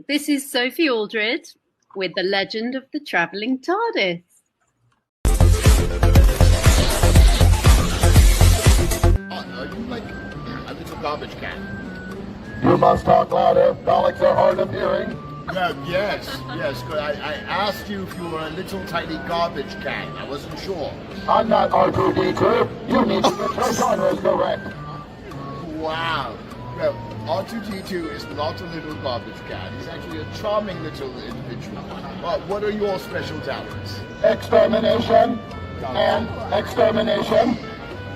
This is Sophie Aldred with The Legend of the Traveling TARDIS. Are you like a little garbage can? You must talk louder. Daleks are hard of hearing. No, yes. I asked you if you were a little tiny garbage can. I wasn't sure. I'm not R2D2. You need to get your genres correct. Wow. Well, R2D2 is not a little garbage can. He's actually a charming little individual. What are your special talents? Extermination and extermination.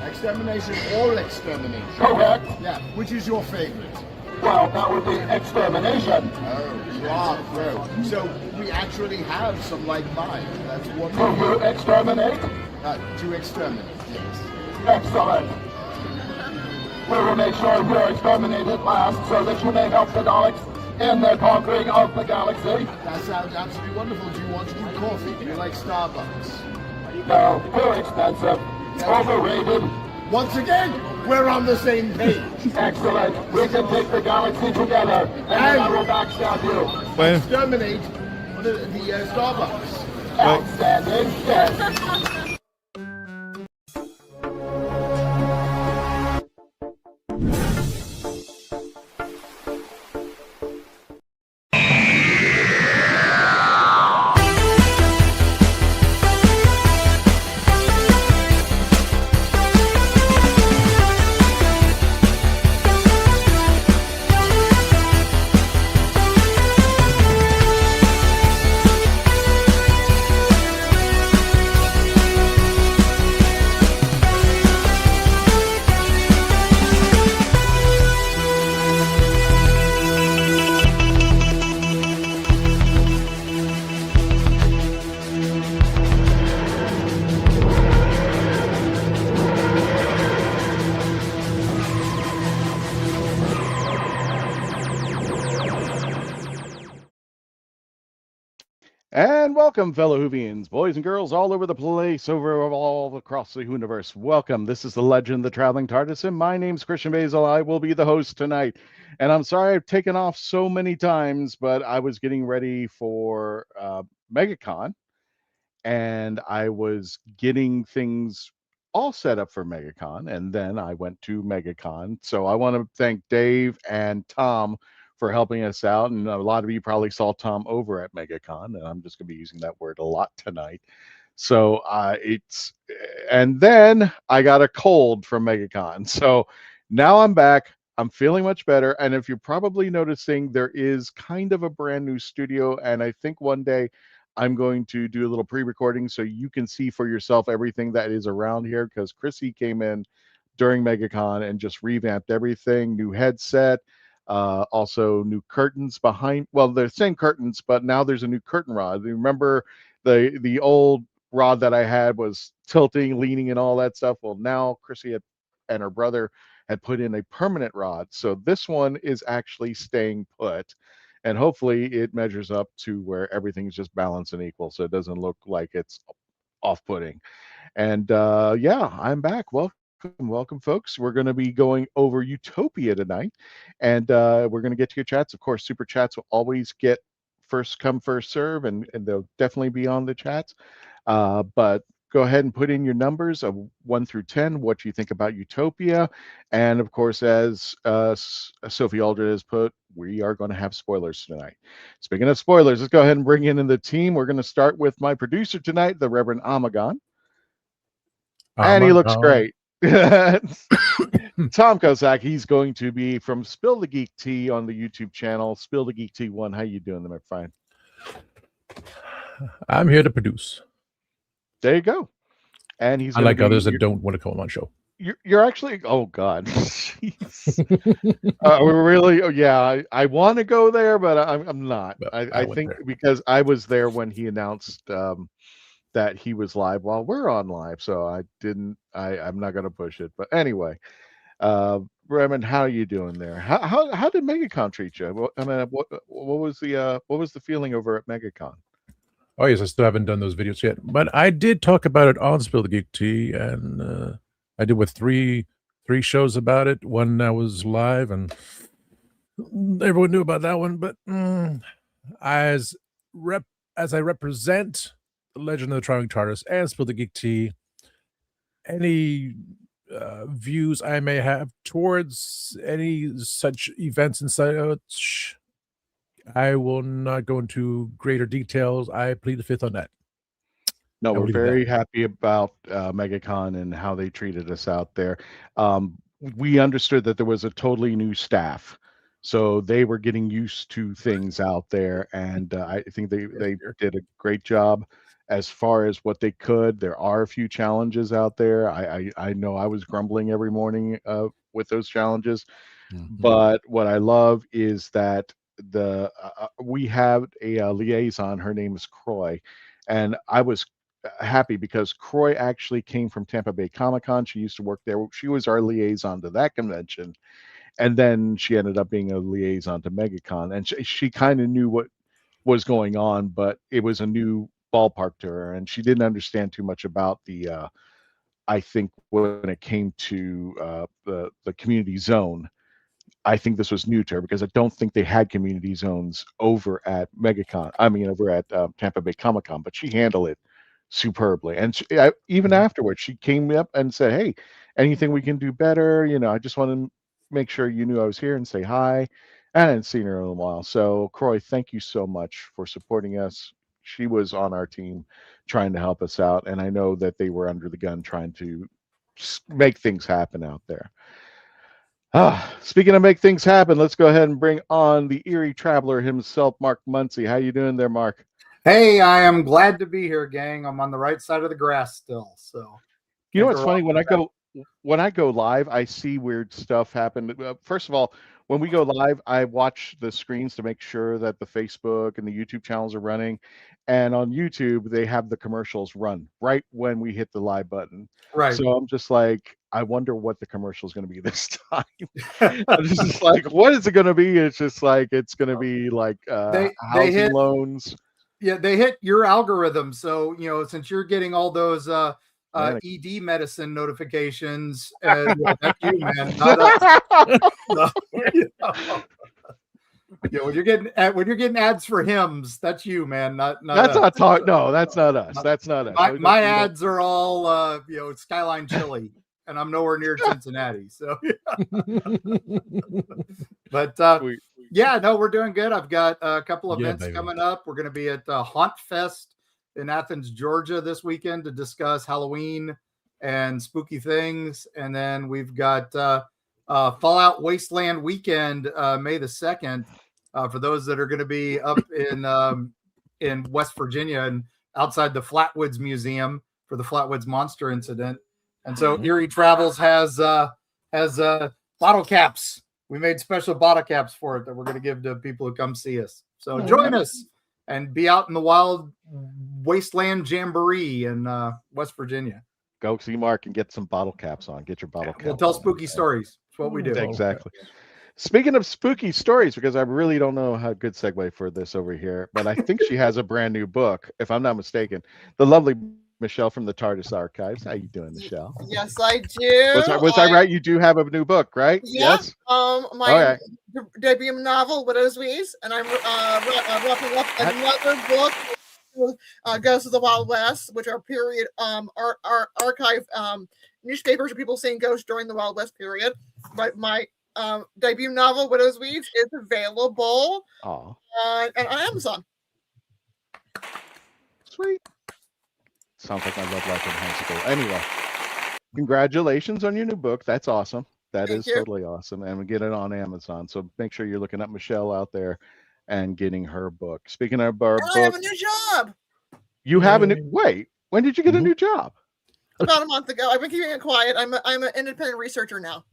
Extermination or extermination? Correct. Yeah. Which is your favorite? Well, that would be extermination. Oh, wow. So we actually have some like minds. That's Do wonderful. you exterminate? To exterminate, yes. Excellent. We will make sure you're exterminated last so that you may help the Daleks in their conquering of the galaxy. That sounds absolutely wonderful. Do you want to do coffee? Do you like Starbucks? No, too expensive. Overrated. Once again, we're on the same page. Excellent. We can take the galaxy together, and then I will backstab you. Exterminate the Starbucks. Outstanding. Yes. And welcome, fellow Whovians, boys and girls all over the place, all across the universe. Welcome. This is the Legend of the Traveling TARDIS, and my name's Christian Basil. I will be the host tonight. And I'm sorry I've taken off so many times, but I was getting ready for MegaCon, and I was getting things all set up for MegaCon, and then I went to MegaCon. So I want to thank Dave and Tom for helping us out. And a lot of you probably saw Tom over at MegaCon, and I'm just going to be using that word a lot tonight. So and then I got a cold from MegaCon. So now I'm back. I'm feeling much better. And if you're probably noticing, there is kind of a brand new studio. And I think one day I'm going to do a little pre-recording so you can see for yourself everything that is around here, because Chrissy came in during MegaCon and just revamped everything, new headset, also new curtains behind. Well, they're the same curtains, but now there's a new curtain rod. Remember the old rod that I had was tilting, leaning, and all that stuff? Well, now Chrissy and her brother had put in a permanent rod. So this one is actually staying put. And hopefully it measures up to where everything's just balanced and equal, so it doesn't look like it's off-putting. And yeah, I'm back. Welcome, folks. We're going to be going over Utopia tonight, and we're going to get to your chats. Of course, super chats will always get first come, first serve, and they'll definitely be on the chats. But go ahead and put in your numbers of 1 through 10, what you think about Utopia. And of course, as Sophie Aldred has put, we are going to have spoilers tonight. Speaking of spoilers, let's go ahead and bring in the team. We're going to start with my producer tonight, the Reverend Amagon. And he looks great. Tom Kozak, he's going to be from Spill the Geek Tea on the YouTube channel, Spill the Geek Tea 1. How you doing, my friend? I'm here to produce. There you go. And he's unlike others that don't want to come on my show. You're actually, oh God. We're really, oh yeah, I want to go there, but I'm not. I think there because I was there when he announced that he was live while we're on live, so I'm not going to push it. But anyway, Raymond, how are you doing there? How did MegaCon treat you? Well, I mean, what was the feeling over at MegaCon? Oh yes, I still haven't done those videos yet, but I did talk about it on Spill the Geek Tea, and I did with three shows about it. One that was live, and everyone knew about that one. But as I represent the Legend of the Traveling TARDIS and Spill the Geek Tea, any views I may have towards any such events and such, I will not go into greater details. I plead the fifth on that. No, I will we're leave it at very happy about MegaCon and how they treated us out there. We understood that there was a totally new staff, so they were getting used to things out there, and I think they did a great job as far as what they could. There are a few challenges out there. I know I was grumbling every morning with those challenges, but what I love is that we have a liaison. Her name is Croy, and I was happy because Croy actually came from Tampa Bay Comic Con. She used to work there. She was our liaison to that convention, and then she ended up being a liaison to MegaCon. And she kind of knew what was going on, but it was a new ballpark to her, and she didn't understand too much about the. I think when it came to the community zone, I think this was new to her because I don't think they had community zones over at MegaCon. I mean, over at Tampa Bay Comic Con, but she handled it superbly. And even afterwards, she came up and said, "Hey, anything we can do better? You know, I just want to make sure you knew I was here and say hi." And I hadn't seen her in a while. So, Croy, thank you so much for supporting us. She was on our team trying to help us out. And I know that they were under the gun trying to make things happen out there. Speaking of make things happen, let's go ahead and bring on the Erie Traveler himself, Mark Muncie. How you doing there, Mark? Hey, I am glad to be here, gang. I'm on the right side of the grass still. So, you know what's funny? When I go live, I see weird stuff happen. First of all, when we go live, I watch the screens to make sure that the Facebook and the YouTube channels are running. And on YouTube, they have the commercials run right when we hit the live button. Right. So I'm just like, I wonder what the commercial is going to be this time. I'm just like, what is it going to be? It's just like, it's going to be like housing loans. Yeah, they hit your algorithm. So, you know, since you're getting all those ED medicine notifications, that's you, man. Not us. No, you know. Yeah, when you're getting ads for hymns, that's you, man. Not that's us. not talk. No, that's not us. That's not us. My ads are all Skyline Chili, and I'm nowhere near Cincinnati. So, but yeah, no, we're doing good. I've got a couple events coming up. We're going to be at Haunt Fest in Athens, Georgia this weekend to discuss Halloween and spooky things. And then we've got Fallout Wasteland weekend, May the 2nd, for those that are going to be up in West Virginia and outside the Flatwoods Museum for the Flatwoods Monster Incident. And so Erie Travels has bottle caps. We made special bottle caps for it that we're going to give to people who come see us. So join us and be out in the wild wasteland jamboree in West Virginia. Go see Mark and get some bottle caps on. Get your bottle caps. We'll tell spooky stories. That's what we do. Exactly. Speaking of spooky stories, because I really don't know how good segue for this over here, but I think she has a brand new book, if I'm not mistaken. The lovely Michelle from the TARDIS Archives. How you doing, Michelle? Yes, I do. Was I right? You do have a new book, right? Yeah, yes. My debut novel, Widow's Weeds, and I'm wrapping up another book. Goes to the Wild West, which are period archive newspapers of people seeing ghosts during the Wild West period. But my debut novel, Widow's Weeds, is available on Amazon. Sweet. Sounds like my love life in high school. Anyway, congratulations on your new book. That's awesome. Thank you. Totally awesome. And we get it on Amazon. So make sure you're looking up Michelle out there and getting her book. Speaking of our book, I have a new job. You have a new wait. When did you get a new job? About a month ago. I've been keeping it quiet. I'm an independent researcher now.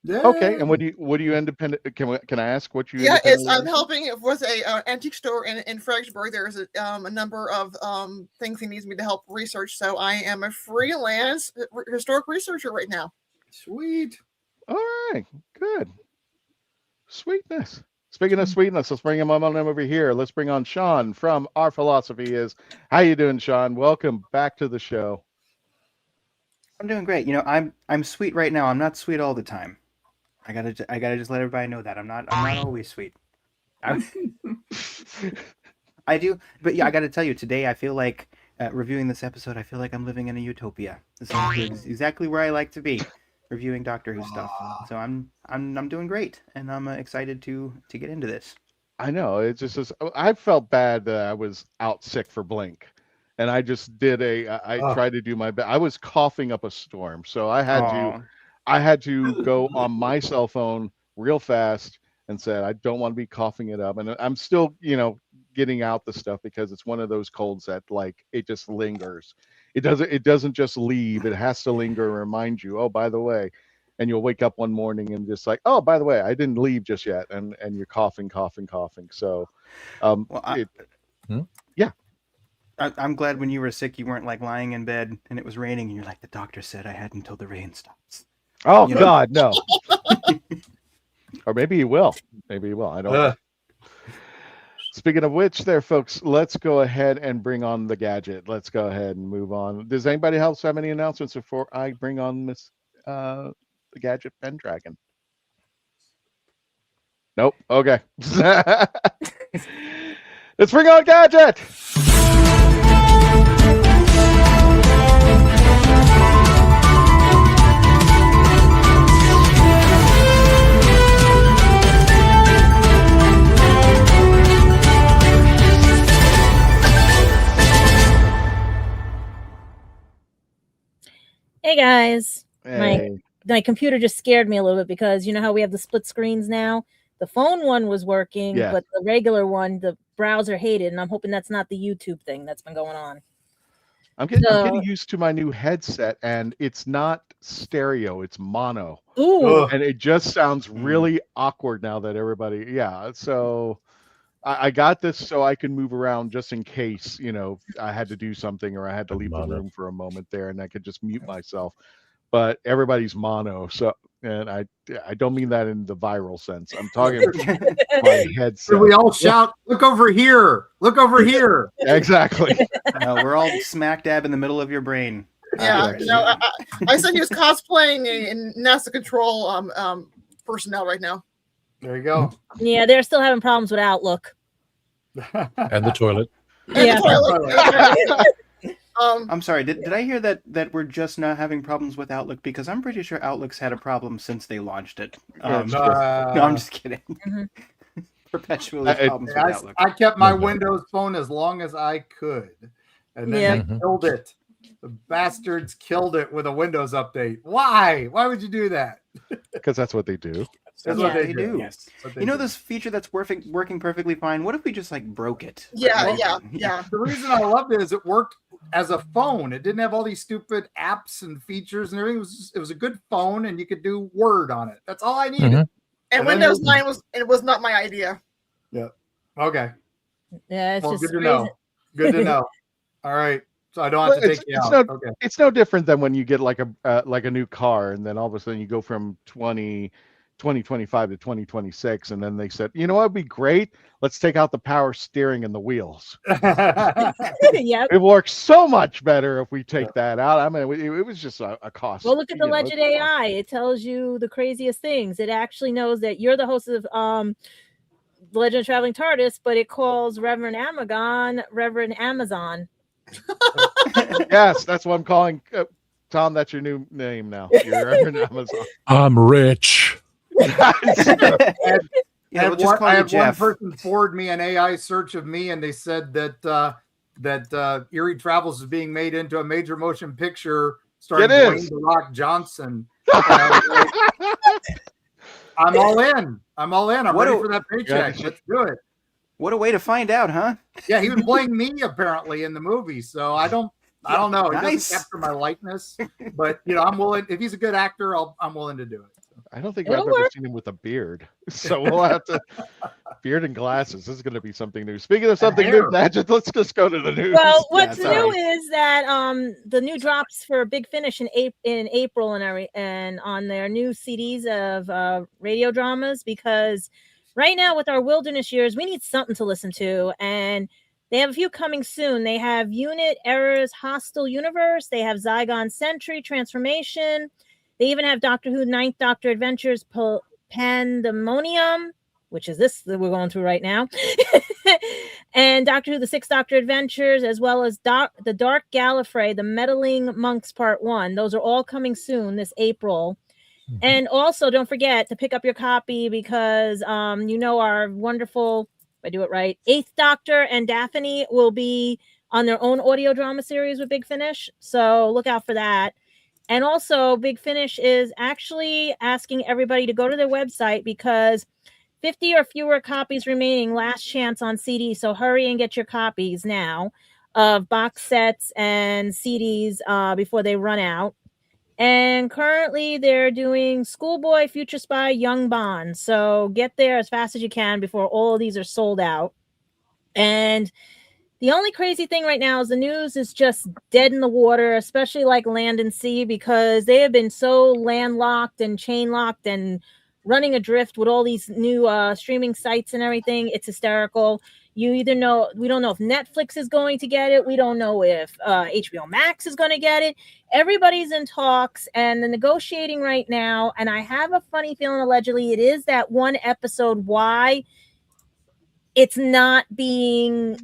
Yeah. Okay, and what do you independent? Can I ask what you? Yeah, I'm helping with a antique store in Fredericksburg. There's a number of things he needs me to help research. So I am a freelance historic researcher right now. Sweet. All right, good. Sweetness. Speaking of sweetness, let's bring him on over here. Let's bring on Sean from Our Philosophy Is. How you doing, Sean? Welcome back to the show. I'm doing great. You know, I'm sweet right now. I'm not sweet all the time. I gotta just let everybody know that I'm not always sweet. I do, but yeah, I got to tell you, today I feel like reviewing this episode. I feel like I'm living in a utopia. This is exactly where I like to be, reviewing Doctor Who stuff. So I'm doing great, and I'm excited to get into this. I know it's just I felt bad that I was out sick for Blink, and I just did I tried to do my best. I was coughing up a storm, so I had to go on my cell phone real fast and said I don't want to be coughing it up, and I'm still getting out the stuff because it's one of those colds that like it just lingers. It doesn't just leave. It has to linger and remind you, oh, by the way. And you'll wake up one morning and just like, oh, by the way, I didn't leave just yet, and you're coughing. So, yeah. I'm glad when you were sick, you weren't like lying in bed and it was raining, and you're like, the doctor said I had until the rain stops. Oh God, no. Or maybe he will. I don't know. Speaking of which, there, folks, let's go ahead and bring on the gadget. Let's go ahead and move on. Does anybody else have any announcements before I bring on Miss the Gadget Pendragon? Nope. Okay. Let's bring on Gadget. Hey guys. Hey. My computer just scared me a little bit because you know how we have the split screens now? The phone one was working, but the regular one, the browser hated, and I'm hoping that's not the YouTube thing that's been going on. I'm getting used to my new headset, and it's not stereo, it's mono. Ooh. And it just sounds really awkward now that everybody, so I got this so I can move around just in case, I had to do something or I had to leave the room for a moment there, and I could just mute myself. But everybody's mono, and I don't mean that in the viral sense. I'm talking my headset. So we all shout, "Look over here! Look over here!" Exactly. We're all smack dab in the middle of your brain. Yeah, I said he was cosplaying a NASA control personnel right now. There you go. Yeah, they're still having problems with Outlook. And the toilet. Yeah. I'm sorry. Did I hear that we're just not having problems with Outlook? Because I'm pretty sure Outlook's had a problem since they launched it. No, I'm just kidding. Mm-hmm. Perpetually problems with Outlook. I kept my Windows phone as long as I could, and then they killed it. The bastards killed it with a Windows update. Why? Why would you do that? Because that's what they do. That's what they do. Yes. This feature that's working perfectly fine. What if we just broke it? Yeah. The reason I loved it is it worked as a phone. It didn't have all these stupid apps and features and everything. It was a good phone, and you could do Word on it. That's all I needed. Mm-hmm. And Windows 9 was not my idea. Yeah. Okay. Yeah, it's just good to know. Good to know. All right. So I don't have to take you out. It's no different than when you get like a new car, and then all of a sudden you go from 2025 to 2026, and then they said, you know what would be great? Let's take out the power steering and the wheels. Yep. It works so much better if we take that out. I mean, it was just a cost. Well, look at the Legend AI. It tells you the craziest things. It actually knows that you're the host of The Legend of Traveling TARDIS, but it calls Reverend Amazon. Yes, that's what I'm calling. Tom, that's your new name now. You're Reverend Amazon. I'm rich. I had one person forward me an AI search of me, and they said that Eerie Travels is being made into a major motion picture starring Dwayne "The Rock" Johnson. I'm all in. I'm ready for that paycheck. Let's do it. What a way to find out, huh? Yeah, he was playing me apparently in the movie, so I don't know. It doesn't capture my likeness, but I'm willing. If he's a good actor, I'm willing to do it. I don't think I've ever seen him with a beard, so we'll have to beard and glasses. This is going to be something new. Speaking of something new, Magic, let's just go to the news. Well, what's new is that the new drops for Big Finish in April and on their new CDs of radio dramas, because right now with our wilderness years, we need something to listen to, and they have a few coming soon. They have Unit, Errors, Hostile Universe. They have Zygon Sentry, Transformation. They even have Doctor Who Ninth Doctor Adventures, Pandemonium, which is this that we're going through right now, and Doctor Who: The Sixth Doctor Adventures, as well as the Dark Gallifrey, The Meddling Monks Part 1. Those are all coming soon this April. And also, don't forget to pick up your copy because, our wonderful, if I do it right, Eighth Doctor and Daphne will be on their own audio drama series with Big Finish. So look out for that. And also, Big Finish is actually asking everybody to go to their website because 50 or fewer copies remaining, last chance on CD. So hurry and get your copies now of box sets and CDs before they run out. And currently they're doing Schoolboy, Future Spy, Young Bond. So get there as fast as you can before all of these are sold out. And the only crazy thing right now is the news is just dead in the water, especially like land and sea, because they have been so landlocked and chain locked and running adrift with all these new streaming sites and everything. It's hysterical. We don't know if Netflix is going to get it. We don't know if HBO Max is going to get it. Everybody's in talks and the negotiating right now. And I have a funny feeling, allegedly, it is that one episode why it's not being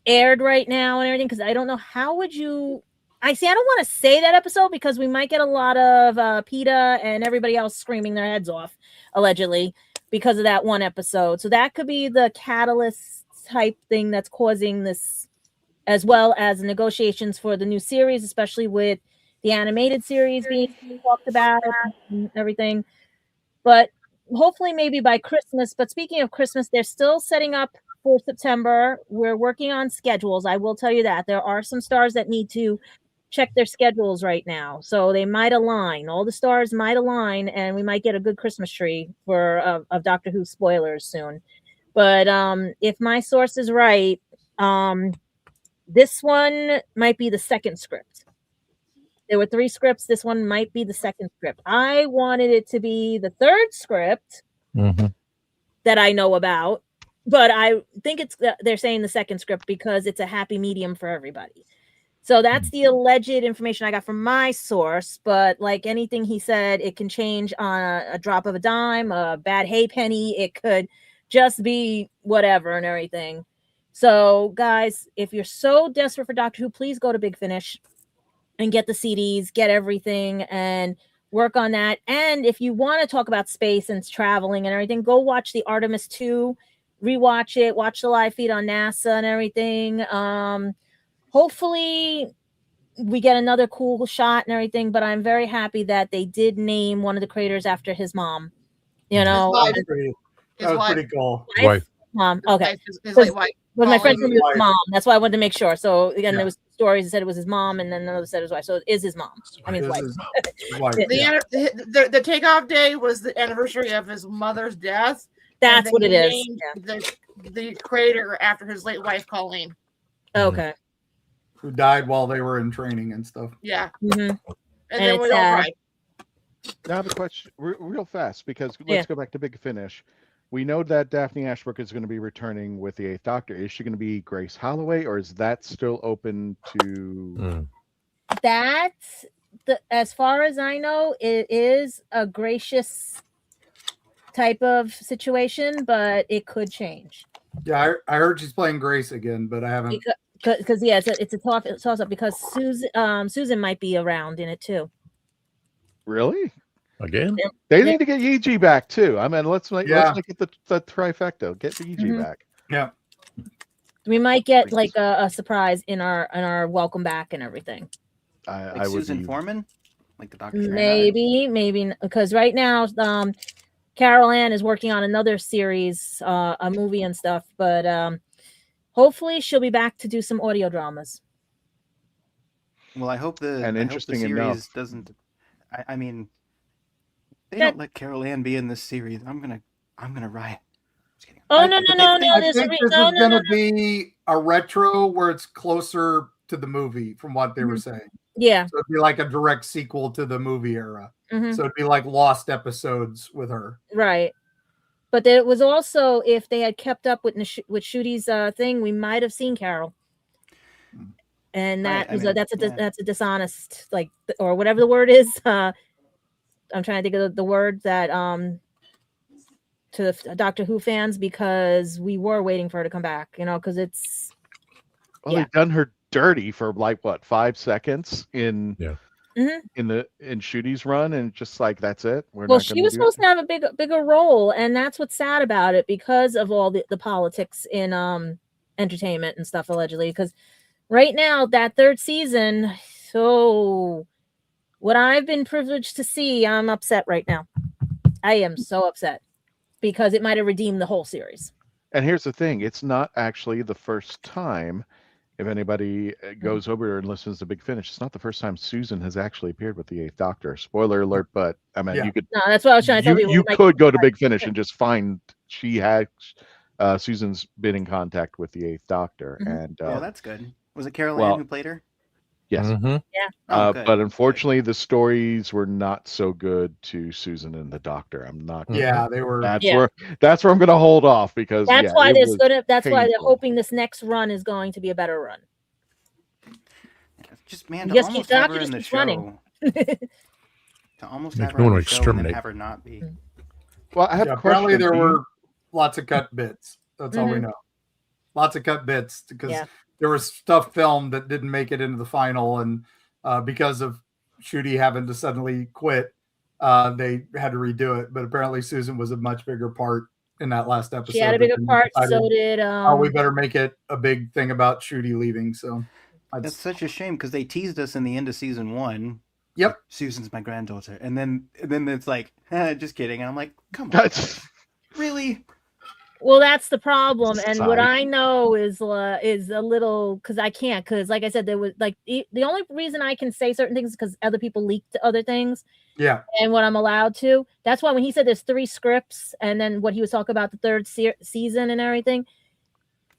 aired right now and everything. Because I don't know how would you. I don't want to say that episode because we might get a lot of PETA and everybody else screaming their heads off, allegedly, because of that one episode. So that could be the catalyst type thing that's causing this, as well as negotiations for the new series, especially with the animated series being talked about and everything. But hopefully maybe by Christmas. But speaking of Christmas, they're still setting up for September. We're working on schedules. I will tell you that there are some stars that need to check their schedules right now, so they might align. All the stars might align, and we might get a good Christmas tree for of Doctor Who spoilers soon. But if my source is right, this one might be the second script. There were 3 scripts. This one might be the second script. I wanted it to be the third script that I know about, but I think they're saying the second script because it's a happy medium for everybody. So that's the alleged information I got from my source. But like anything he said, it can change on a drop of a dime, a bad hay penny. It could just be whatever and everything. So guys, if you're so desperate for Doctor Who, please go to Big Finish and get the CDs, get everything and work on that. And if you want to talk about space and traveling and everything, go watch the Artemis 2, rewatch it, watch the live feed on NASA and everything. Hopefully we get another cool shot and everything, but I'm very happy that they did name one of the creators after his mom. That was pretty cool. Wife. Mom. Okay. His late wife. But my friend said it was mom. That's why I wanted to make sure. So again, there was stories that said it was his mom, and then another said his wife. So it is his mom. I mean, his wife. The takeoff day was the anniversary of his mother's death. That's what it is. The creator after his late wife, Colleen. Okay. Who died while they were in training and stuff. Yeah. And then we all cried. Now I have a question real fast because let's go back to Big Finish. We know that Daphne Ashbrook is going to be returning with the 8th Doctor. Is she going to be Grace Holloway, or is that still open to? That's as far as I know, it is a gracious type of situation, but it could change. Yeah, I heard she's playing Grace again, but I haven't. Because it's a toss up because Susan might be around in it too. Really? Again? They need to get Yiji back too. I mean, let's make it the trifecta. Get the Yiji back. Yeah. We might get like a surprise in our welcome back and everything. I would Susan Foreman, like the Doctor. Maybe because right now, Carol Ann is working on another series, a movie and stuff. But hopefully, she'll be back to do some audio dramas. Well, I hope the series doesn't. I mean, they don't let Carol Ann be in this series. I'm gonna riot. Oh no! I think this is gonna be a retro where it's closer to the movie, from what they were saying. Yeah. So it'd be like a direct sequel to the movie era. So it'd be like lost episodes with her. Right. But it was also, if they had kept up with Shudi's thing, we might have seen Carol. And that that's a dishonest, like, or whatever the word is. I'm trying to think of the word that to the Doctor Who fans because we were waiting for her to come back, because it's Well, they've done her dirty for like what 5 seconds in Shooty's run, and just like that's it. She was supposed to have a bigger role, and that's what's sad about it because of all the politics in entertainment and stuff allegedly. Because right now that 3rd season, so what I've been privileged to see, I'm upset right now. I am so upset because it might have redeemed the whole series. And here's the thing: it's not actually the first time. If anybody goes over and listens to Big Finish, it's not the first time Susan has actually appeared with the 8th Doctor. Spoiler alert, but I mean, you could. No, that's what I was trying to tell people. You could go to Big Finish and just find she had Susan's been in contact with the 8th Doctor, and that's good. Was it Carol Ann who played her? Yes. Yeah. But unfortunately, the stories were not so good to Susan and the Doctor. I'm not. Yeah, they were. That's where I'm going to hold off because that's why That's why they're hoping this next run is going to be a better run. Just to almost have her in the show. Running. To almost have her in the show and then have her not be. Well, I have a question. Apparently, there were lots of cut bits. That's all we know. Lots of cut bits because. Yeah. There was stuff filmed that didn't make it into the final, and because of Shooty having to suddenly quit, they had to redo it. But apparently, Susan was a much bigger part in that last episode. She had a bigger part. So did. We better make it a big thing about Shooty leaving. So that's such a shame because they teased us in the end of season 1. Yep, Susan's my granddaughter, and then it's like, just kidding, and I'm like, come on, really. Well, that's the problem, and what I know is a little because I can't because like I said, there was like the only reason I can say certain things is because other people leaked other things. Yeah, and what I'm allowed to. That's why when he said there's 3 scripts, and then what he was talking about the 3rd season and everything,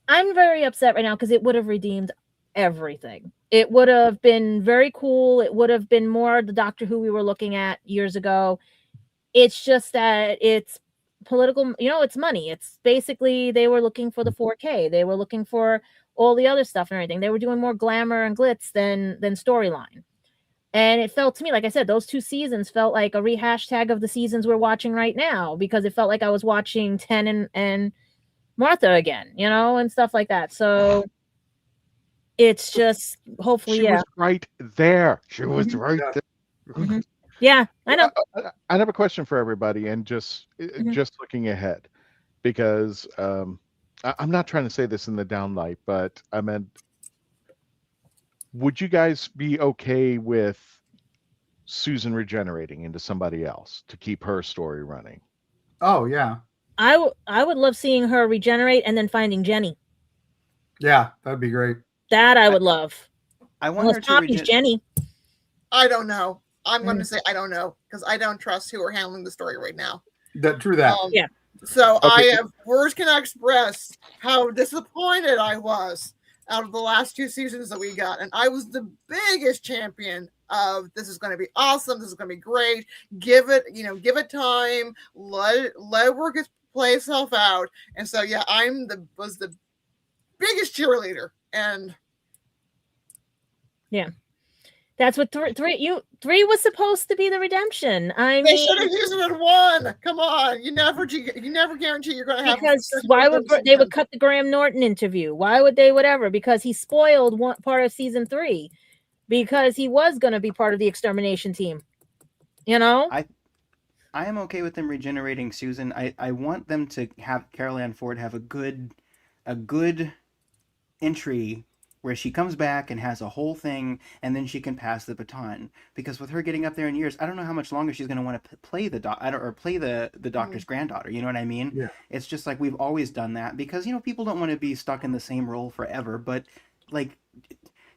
I'm very upset right now because it would have redeemed everything. It would have been very cool. It would have been more the Doctor Who we were looking at years ago. It's just that it's political, it's money. It's basically they were looking for the 4K. They were looking for all the other stuff and everything. They were doing more glamour and glitz than storyline. And it felt to me, like I said, those 2 seasons felt like a rehashtag of the seasons we're watching right now because it felt like I was watching Tennant and Martha again, and stuff like that. So it's just hopefully she was right there. She was right there. Mm-hmm. Yeah, I know. I have a question for everybody, and just looking ahead, because I'm not trying to say this in the downlight, but I meant, would you guys be okay with Susan regenerating into somebody else to keep her story running? Oh yeah, I would love seeing her regenerate and then finding Jenny. Yeah, that'd be great. That I would love. I want her to Jenny. I don't know. I'm going to say I don't know because I don't trust who are handling the story right now. True that. Yeah. So okay. Words can express how disappointed I was out of the last 2 seasons that we got, and I was the biggest champion of this is going to be awesome. This is going to be great. Give it time. Let it work play itself out. And so yeah, was the biggest cheerleader, and yeah. That's what 3 was supposed to be the redemption. They should have used it at 1. Come on, you never guarantee you're going to have. Because why would they would cut the Graham Norton interview? Why would they whatever? Because he spoiled one part of season 3, because he was going to be part of the extermination team. I am okay with them regenerating Susan. I want them to have Carol Ann Ford have a good entry where she comes back and has a whole thing, and then she can pass the baton. Because with her getting up there in years, I don't know how much longer she's going to want to play the doctor's granddaughter. You know what I mean? Yeah. It's just like we've always done that because people don't want to be stuck in the same role forever. But like,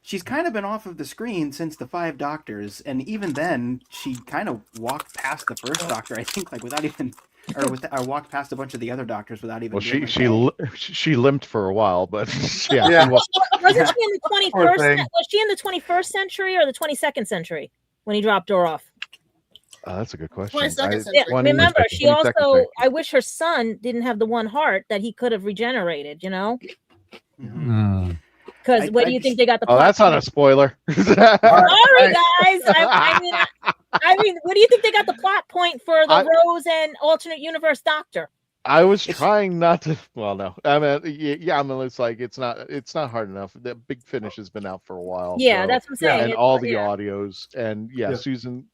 she's kind of been off of the screen since the 5 Doctors, and even then, she kind of walked past the first Doctor. I think without even. Or walked past a bunch of the other Doctors without even. Well, she limped for a while, but yeah. Yeah. Wasn't she in the 21st? Was she in the 21st century or the 22nd century when he dropped her off? That's a good question. 22nd century. Remember, she also. I wish her son didn't have the one heart that he could have regenerated. Mm-hmm. Because where do you think they got the? Oh, that's not a spoiler. Sorry, guys. I mean, what do you think they got the plot point for the Rose and alternate universe Doctor? I was trying not to. Well, no. I mean, yeah. I mean, it's like it's not hard enough. The Big Finish has been out for a while. Yeah, so, that's what I'm saying. And It's all like- the yeah. audios, and Susan.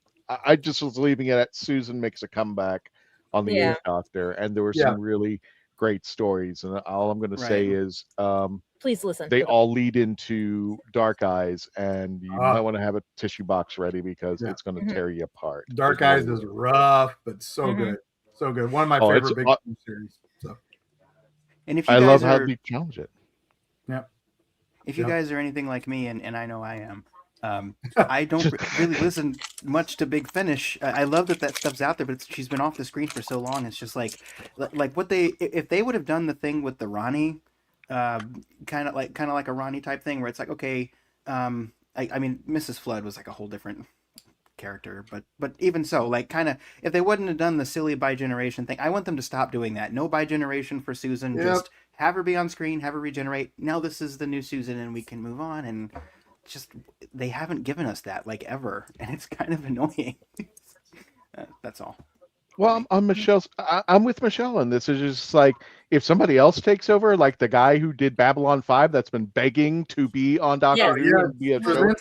I just was leaving it at Susan makes a comeback on the Yeah. Eighth Doctor, and there were Yeah. some really great stories. And all I'm going to say is, Please listen. they all lead into Dark Eyes, and you might want to have a tissue box ready because it's going to tear you apart. Dark Eyes is rough, but so good. So good. One of my favorite Big Finish series. So. And if you I guys love how are, they challenge it. Yeah. If you guys are anything like me, and I know I am, I don't really listen much to Big Finish. I love that stuff's out there, but she's been off the screen for so long. It's just like what if they would have done the thing with the Ronnie, kind of like a Ronnie type thing, where it's like, okay, I mean, Mrs. Flood was like a whole different character, but even so, like, kind of, if they wouldn't have done the silly bi-generation thing, I want them to stop doing that. No bi-generation for Susan. Just have her be on screen, have her regenerate. Now this is the new Susan, and we can move on. And just they haven't given us that, like, ever, and it's kind of annoying. That's all. Well, I'm with Michelle, and this is just like, if somebody else takes over, like the guy who did Babylon 5 that's been begging to be on Doctor Who and be a show,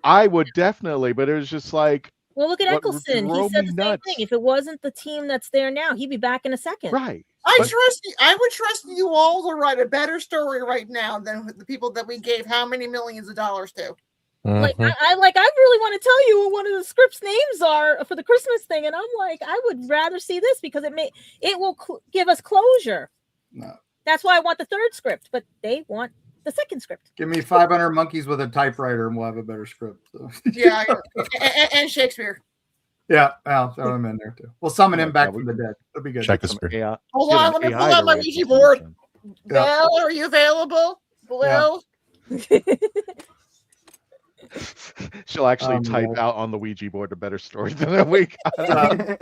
I would definitely, but it was just like, well, look at Eccleston. He said the same nuts. thing. If it wasn't the team that's there now, he'd be back in a second. Right. I would trust you all to write a better story right now than the people that we gave how many millions of dollars to. Like I really want to tell you what one of the scripts names are for the Christmas thing, and I'm like, I would rather see this because it will give us closure. No. That's why I want the third script, but they want the second script. Give me 500 monkeys with a typewriter, and we'll have a better script. So. Yeah, and Shakespeare. Yeah, I'll throw him in there too. We'll summon him back from the dead. It'll be good. Shakespeare. Hold on, let me pull out my Ouija board. Bill, are you available? Bill? She'll actually type out on the Ouija board a better story than we got.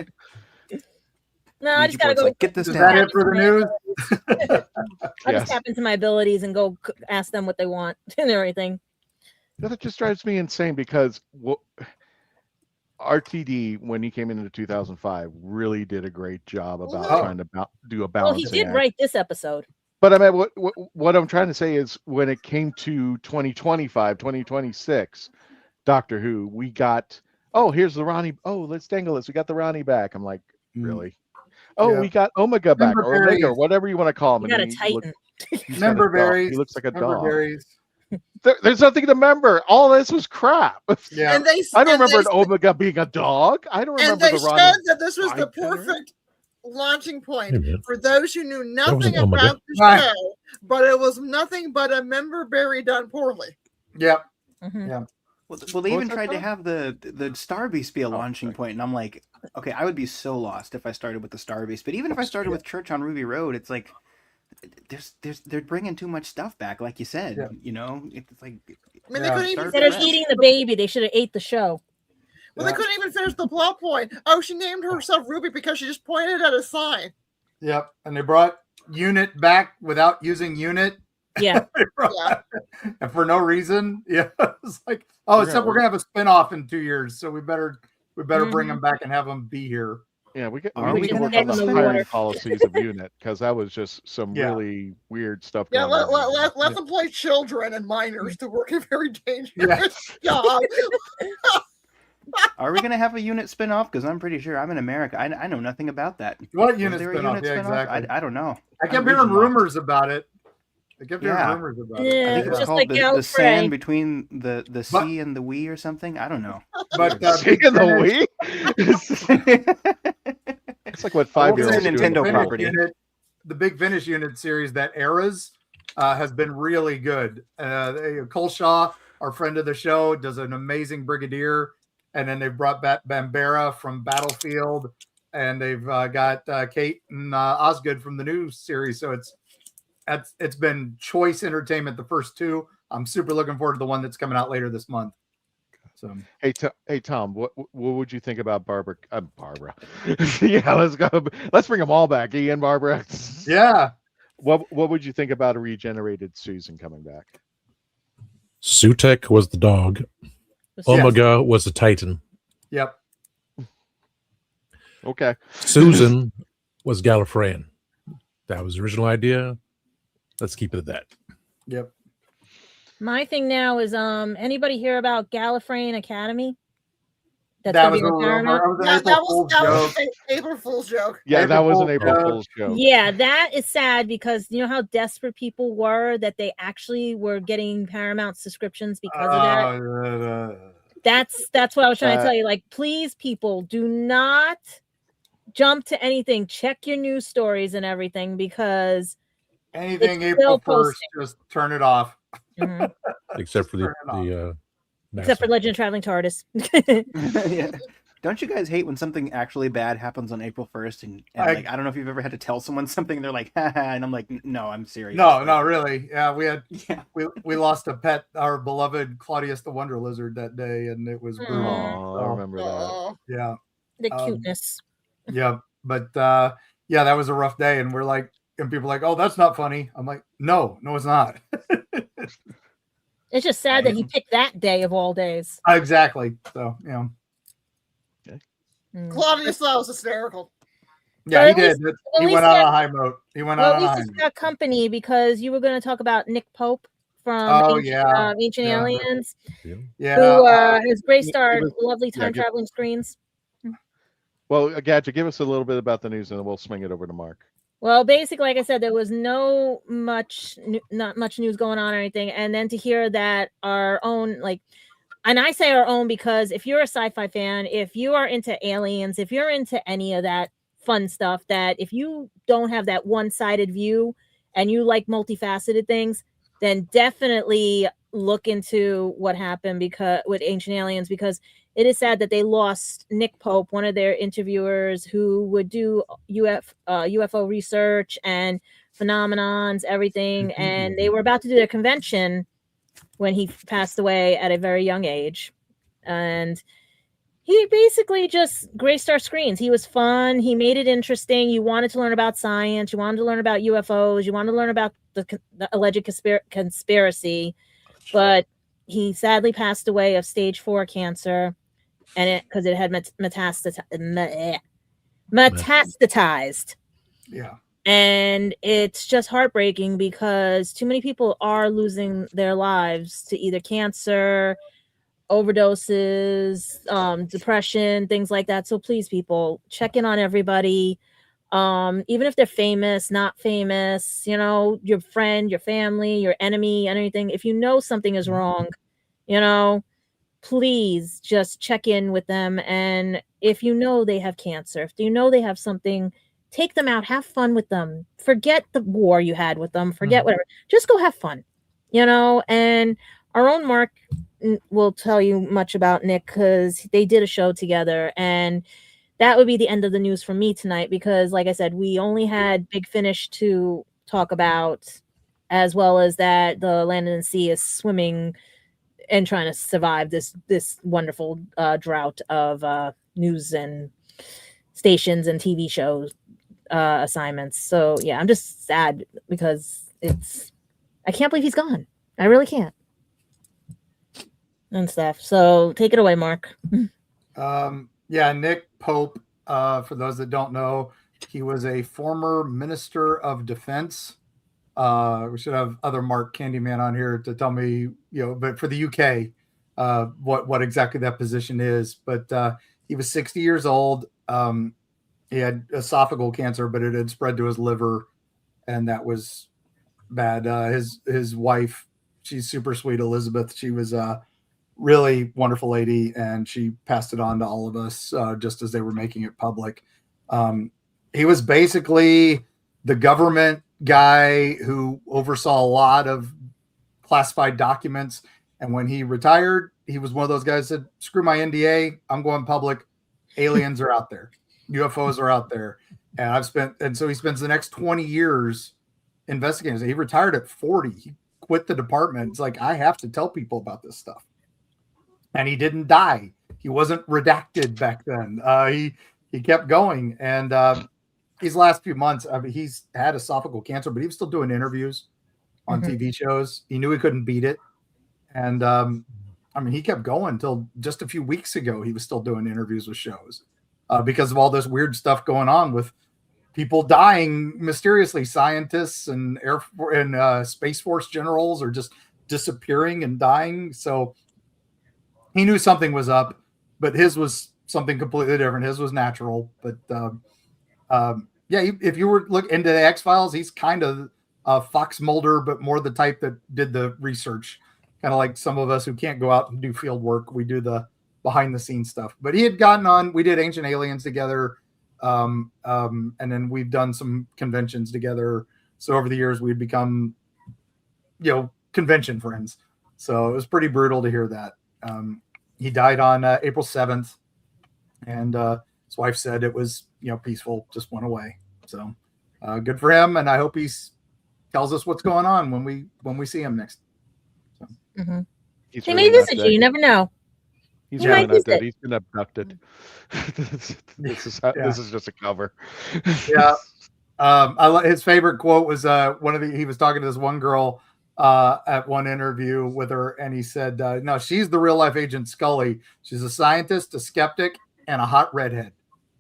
No, I just gotta go. Like, get this Is down. that it for the news? I just tap into my abilities and go ask them what they want and everything. That just drives me insane because RTD, when he came into 2005, really did a great job about trying to do a balance. Well, he did write this episode. But I mean, what I'm trying to say is, when it came to 2025, 2026, Doctor Who, we got, here's the Ronnie. Oh, let's dangle this. We got the Ronnie back. I'm like, really? Oh, we got Omega back, or Omega, or whatever you want to call him. We got a Titan. Member berries. He looks like a dog. Berries. There's nothing to remember. All this was crap. Yeah. And I don't remember an Omega being a dog. I don't remember and they the Ronnie. said that this was the perfect launching point for those who knew nothing about the show, but it was nothing but a member berry done poorly. Yep. Yeah. Well, they even tried to have the Star Beast be a launching point, and I'm like, okay, I would be so lost if I started with the Star Beast. But even if I started with Church on Ruby Road, it's like they're bringing too much stuff back, like you said. Yeah. You know, it's like, I mean, they couldn't even Instead of eating the baby, they should have ate the show. Well, they couldn't even finish the plot point. Oh, she named herself Ruby because she just pointed at a sign. Yep. And they brought Unit back without using Unit. Yeah. And for no reason. Yeah. It's like, except we're gonna have a spinoff in 2 years, so we better bring them back and have them be here. Yeah, we can gonna work on the hiring policies of Unit, because that was just some really weird stuff. Yeah, going on. let them play children and minors to work a very dangerous job. Are we going to have a Unit spinoff? Because I'm pretty sure I'm in America. I know nothing about that. What Unit spinoff? Yeah, exactly. I don't know. I kept hearing rumors about it. I think it was called the sand between the sea and the we or something. I don't know. But sea and the we? It's like what 5-year-olds do. Nintendo property. The Big Finish Unit series, that Eras, has been really good. Cole Shaw, our friend of the show, does an amazing Brigadier. And then they've brought back Bambera from Battlefield. And they've got Kate and Osgood from the new series. So it's been choice entertainment, the first two. I'm super looking forward to the one that's coming out later this month. So hey Tom, what would you think about Barbara? Yeah, let's go. Let's bring them all back. Ian, Barbara. Yeah. What would you think about a regenerated Susan coming back? Sutek was the dog. Omega was the Titan. Yep. Okay. Susan was Gallifreyan. That was the original idea. Let's keep it at that. Yep. My thing now is anybody hear about Gallifreyan Academy? That was a rumor. That was an April Fool's joke. Yeah, that was an April Fool's joke. Yeah, that is sad because you know how desperate people were that they actually were getting Paramount subscriptions because of that. That's what I was trying to tell you. Like, please, people, do not jump to anything. Check your news stories and everything because anything April 1st, just turn it off. Mm-hmm. Except for the except for Legend of Traveling TARDIS. Yeah. Don't you guys hate when something actually bad happens on April 1st? And like, I don't know if you've ever had to tell someone something and they're like, haha, and I'm like, no, I'm serious. No, really. Yeah, we lost a pet, our beloved Claudius the Wonder Lizard that day, and it was brutal. Oh, I remember that. Yeah. The cuteness. Yeah, but yeah, that was a rough day, and we're like, and people are like, oh, that's not funny. I'm like, no, it's not. It's just sad that he picked that day of all days. Exactly. So, Claudius thought it was hysterical. Yeah, he did. He went on a high note. He went on a high note. Got company because you were going to talk about Nick Pope from Ancient Aliens. Yeah. Who has Grey Star lovely time traveling screens. Well, Gadget, give us a little bit about the news and then we'll swing it over to Mark. Well, basically, like I said, there was not much news going on or anything. And then to hear that our own, and I say our own because if you're a sci-fi fan, if you are into aliens, if you're into any of that fun stuff, that if you don't have that one-sided view and you like multifaceted things, then definitely look into what happened with Ancient Aliens, because it is sad that they lost Nick Pope, one of their interviewers who would do UFO research and phenomenons, everything. And they were about to do their convention when he passed away at a very young age. And he basically just Grey Star screens. He was fun. He made it interesting. You wanted to learn about science. You wanted to learn about UFOs. You wanted to learn about the alleged conspiracy. But he sadly passed away of stage 4 cancer. And because it had metastasized. Yeah. And it's just heartbreaking because too many people are losing their lives to either cancer, overdoses, depression, things like that. So please, people, check in on everybody. Even if they're famous, not famous, your friend, your family, your enemy, anything. If you know something is wrong, please just check in with them. And if you know they have cancer, if you know they have something, take them out, have fun with them. Forget the war you had with them, forget whatever. Just go have fun, and our own Mark will tell you much about Nick because they did a show together. And that would be the end of the news from me tonight because, like I said, we only had Big Finish to talk about, as well as that the Land and Sea is swimming and trying to survive this wonderful drought of news and stations and TV shows assignments. So yeah, I'm just sad because I can't believe he's gone. I really can't. And stuff. So take it away, Mark. Yeah, Nick Pope, for those that don't know, he was a former Minister of Defense. We should have other Mark Candyman on here to tell me, but for the UK, what exactly that position is. But he was 60 years old. He had esophageal cancer, but it had spread to his liver, and that was bad. His wife, she's super sweet, Elizabeth. She was a really wonderful lady, and she passed it on to all of us just as they were making it public. He was basically the government guy who oversaw a lot of classified documents. And when he retired, he was one of those guys that said, screw my NDA, I'm going public. Aliens are out there. UFOs are out there. And so he spends the next 20 years investigating. So he retired at 40. He quit the department. It's like, I have to tell people about this stuff. And he didn't die. He wasn't redacted back then. He kept going. And these last few months, he's had esophageal cancer, but he was still doing interviews on TV shows. He knew he couldn't beat it. And he kept going until just a few weeks ago. He was still doing interviews with shows because of all this weird stuff going on with people dying mysteriously. Scientists and Space Force generals are just disappearing and dying. So he knew something was up, but his was something completely different. His was natural, but if you were look into the X-Files, he's kind of Fox Mulder, but more the type that did the research, kind of like some of us who can't go out and do field work. We do the behind the scenes stuff. But he had gotten on. We did Ancient Aliens together, and then we've done some conventions together. So over the years, we'd become, convention friends. So it was pretty brutal to hear that. He died on April 7th, and his wife said it was, peaceful, just went away. So good for him, and I hope he tells us what's going on when we see him next. So. Mm-hmm. He may visit you. You never know. He's really not dead. He's been abducted. This is just a cover. Yeah. His favorite quote was he was talking to this one girl at one interview with her, and he said, no, she's the real life Agent Scully. She's a scientist, a skeptic, and a hot redhead.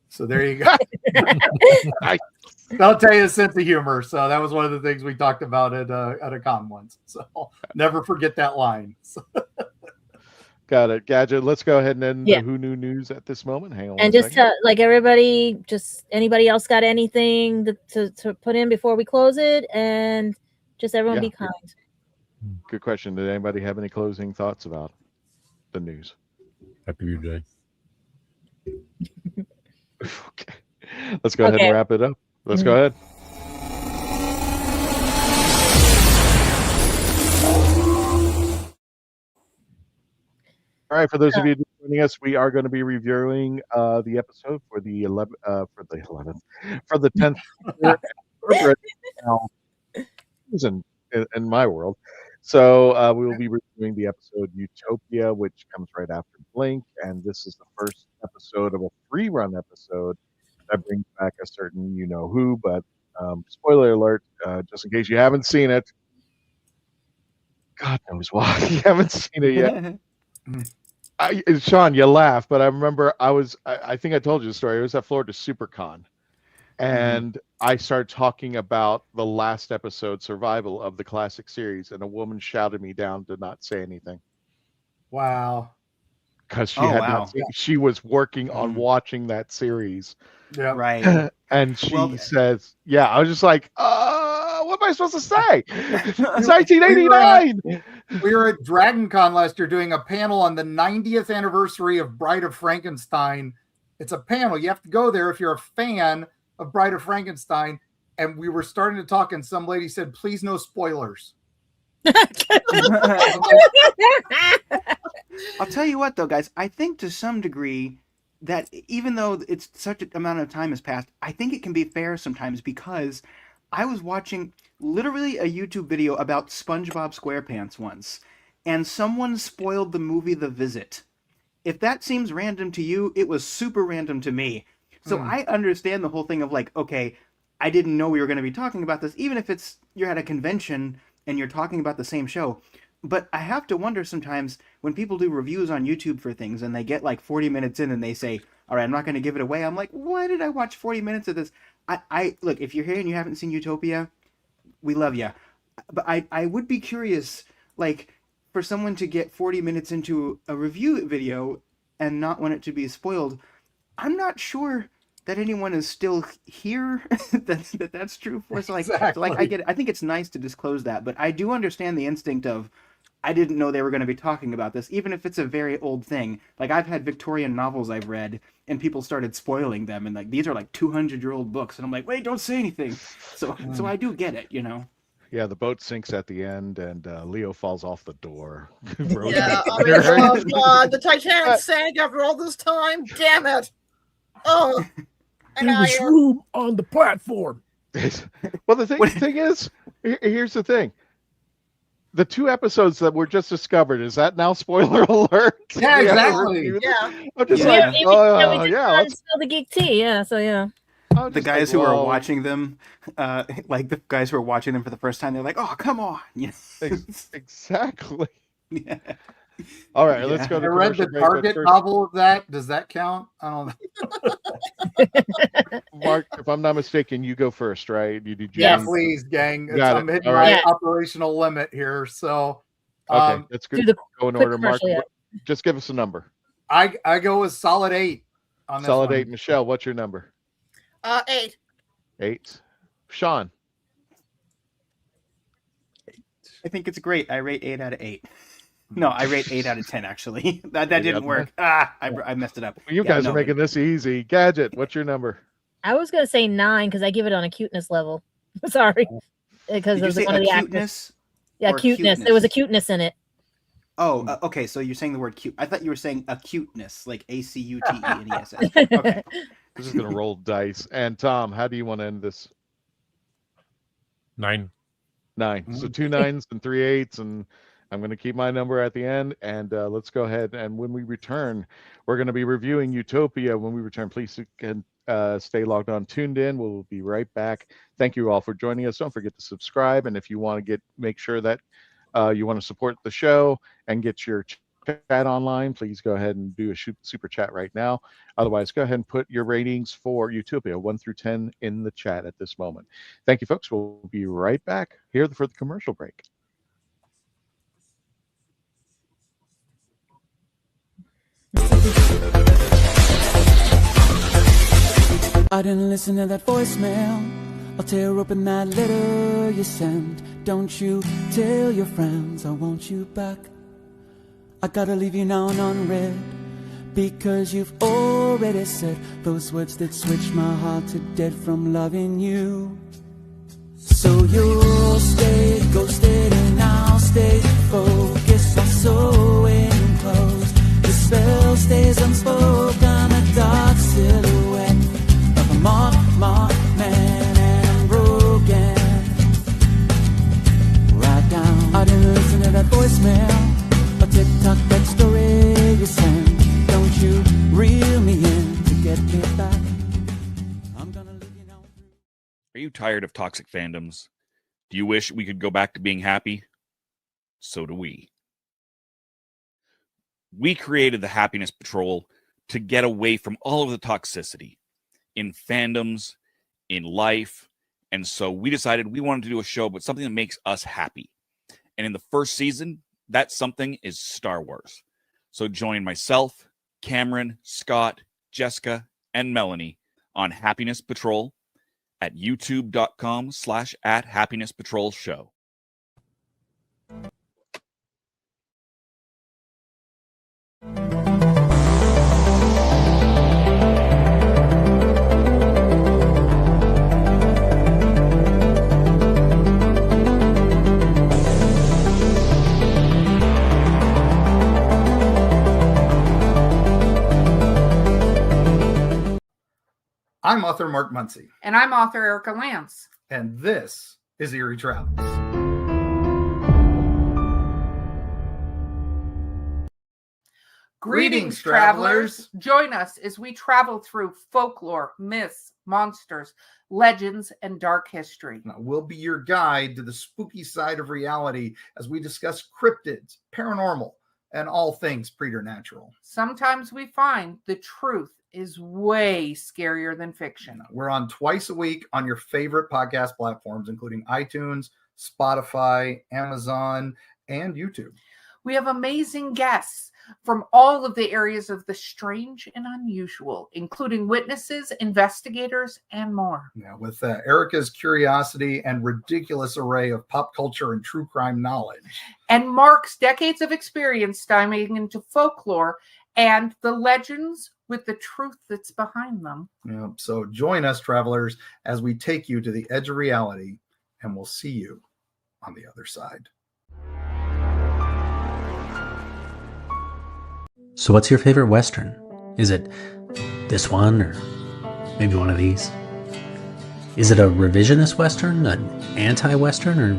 So there you go. I'll tell you a sense of humor. So that was one of the things we talked about at a con once. So never forget that line. So. Got it. Gadget, let's go ahead and end the Who Knew News at this moment. Hang on. And just everybody, anybody else got anything to put in before we close it? And just everyone be kind. Good question. Did anybody have any closing thoughts about the news? Happy New Day. Okay. Let's go ahead and wrap it up. Let's go ahead. All right, for those of you joining us, we are going to be reviewing the episode for the 10th season in my world. So we will be reviewing the episode Utopia, which comes right after Blink, and this is the first episode of a free run episode that brings back a certain who. But spoiler alert, just in case you haven't seen it, God knows why you haven't seen it yet. Sean, you laugh, but I remember I think I told you the story. I was at Florida SuperCon, and I started talking about the last episode, Survival, of the classic series, and a woman shouted me down to not say anything. Wow. Because she was working on watching that series. Yeah. Right. And she says, I was just like, what am I supposed to say? It's 1989. We were at Dragon Con last year doing a panel on the 90th anniversary of Bride of Frankenstein. It's a panel. You have to go there if you're a fan of Bride of Frankenstein. And we were starting to talk, and some lady said, please no spoilers. I'll tell you what, though, guys, I think to some degree that even though it's such an amount of time has passed, I think it can be fair sometimes, because I was watching literally a YouTube video about SpongeBob SquarePants once, and someone spoiled the movie The Visit. If that seems random to you, it was super random to me. So I understand the whole thing of okay, I didn't know we were going to be talking about this, even if you're at a convention and you're talking about the same show. But I have to wonder sometimes when people do reviews on YouTube for things and they get 40 minutes in and they say, all right, I'm not going to give it away. I'm like, why did I watch 40 minutes of this? I look, if you're here and you haven't seen Utopia, we love you. But I would be curious, for someone to get 40 minutes into a review video and not want it to be spoiled, I'm not sure that anyone is still here that's true for. So exactly. I get it. I think it's nice to disclose that, but I do understand the instinct of, I didn't know they were going to be talking about this, even if it's a very old thing. I've had Victorian novels I've read, and people started spoiling them, and these are 200-year-old books, and I'm like, wait, don't say anything. So I do get it, Yeah, the boat sinks at the end, and Leo falls off the door. Oh God, the Titanic sank after all this time. Damn it! Oh, and there was room on the platform. Well, the thing is, here's the thing. The 2 episodes that were just discovered, is that now spoiler alert? Yeah, exactly. I'm just let's spill the geek tea. Yeah, so yeah. The guys who are watching them, the guys who are watching them for the first time, they're like, "Oh, come on!" Exactly. Yeah. All right, let's go to I read the commercial break, but Target first- novel of that. Does that count? I don't know. Mark, if I'm not mistaken, you go first, right? You did. Yeah, please, gang. Got I'm it. hitting All my right. operational limit here. So, Okay, that's good. Do the Go in quick order, Mark. commercial, Just give us a number. I go with solid 8 on this Solid one. 8. Michelle, what's your number? 8. 8. Sean. I think it's great. I rate 8 out of 8. No, I rate 8 out of 10, actually. That didn't work. I messed it up. You guys are making this easy. Gadget, what's your number? I was going to say 9 because I give it on a cuteness level. Sorry. Because Did you of say one of the cuteness? actors. Yeah, cuteness. There was a cuteness in it. Oh, okay. So you're saying the word cute. I thought you were saying acuteness, like ACUTENESS. Okay. We're just going to roll dice. And Tom, how do you want to end this? 9. 9. So 2 9s and 3 8s. And I'm going to keep my number at the end. And let's go ahead. And when we return, we're going to be reviewing Utopia. When we return, please stay logged on, tuned in. We'll be right back. Thank you all for joining us. Don't forget to subscribe. And if you want to make sure that you want to support the show and get your chat online, please go ahead and do a super chat right now. Otherwise, go ahead and put your ratings for Utopia 1 through 10 in the chat at this moment. Thank you, folks. We'll be right back here for the commercial break. I didn't listen to that voicemail. I'll tear open that letter you sent. Don't you tell your friends I want you back. I gotta leave you now and unread, because you've already said those words that switch my heart to dead from loving you. So you'll stay ghosted and I'll stay focused. I'm so enclosed. The spell stays unspoken. A dark silhouette of a marked man, and I'm broken. Right down. I didn't listen to that voicemail. A TikTok that story you sent. Don't you reel me in to get me back. I'm gonna leave you now. Are you tired of toxic fandoms? Do you wish we could go back to being happy? So do we. We created the Happiness Patrol to get away from all of the toxicity in fandoms, in life, and so we decided we wanted to do a show about something that makes us happy. And in the first season, that something is Star Wars. So join myself, Cameron, Scott, Jessica, and Melanie on Happiness Patrol at youtube.com/@happinesspatrolshow. I'm author Mark Muncy. And I'm author Erica Lance. And this is Eerie Travels. Greetings, travelers. Join us as we travel through folklore, myths, monsters, legends, and dark history. Now, we'll be your guide to the spooky side of reality as we discuss cryptids, paranormal, and all things preternatural. Sometimes we find the truth is way scarier than fiction. We're on twice a week on your favorite podcast platforms, including iTunes, Spotify, Amazon, and YouTube. We have amazing guests from all of the areas of the strange and unusual, including witnesses, investigators, and more. Yeah, with Erica's curiosity and ridiculous array of pop culture and true crime knowledge. And Mark's decades of experience diving into folklore and the legends with the truth that's behind them. Yeah, so join us, travelers, as we take you to the edge of reality, and we'll see you on the other side. So what's your favorite Western? Is it this one or maybe one of these? Is it a revisionist Western, an anti-Western, or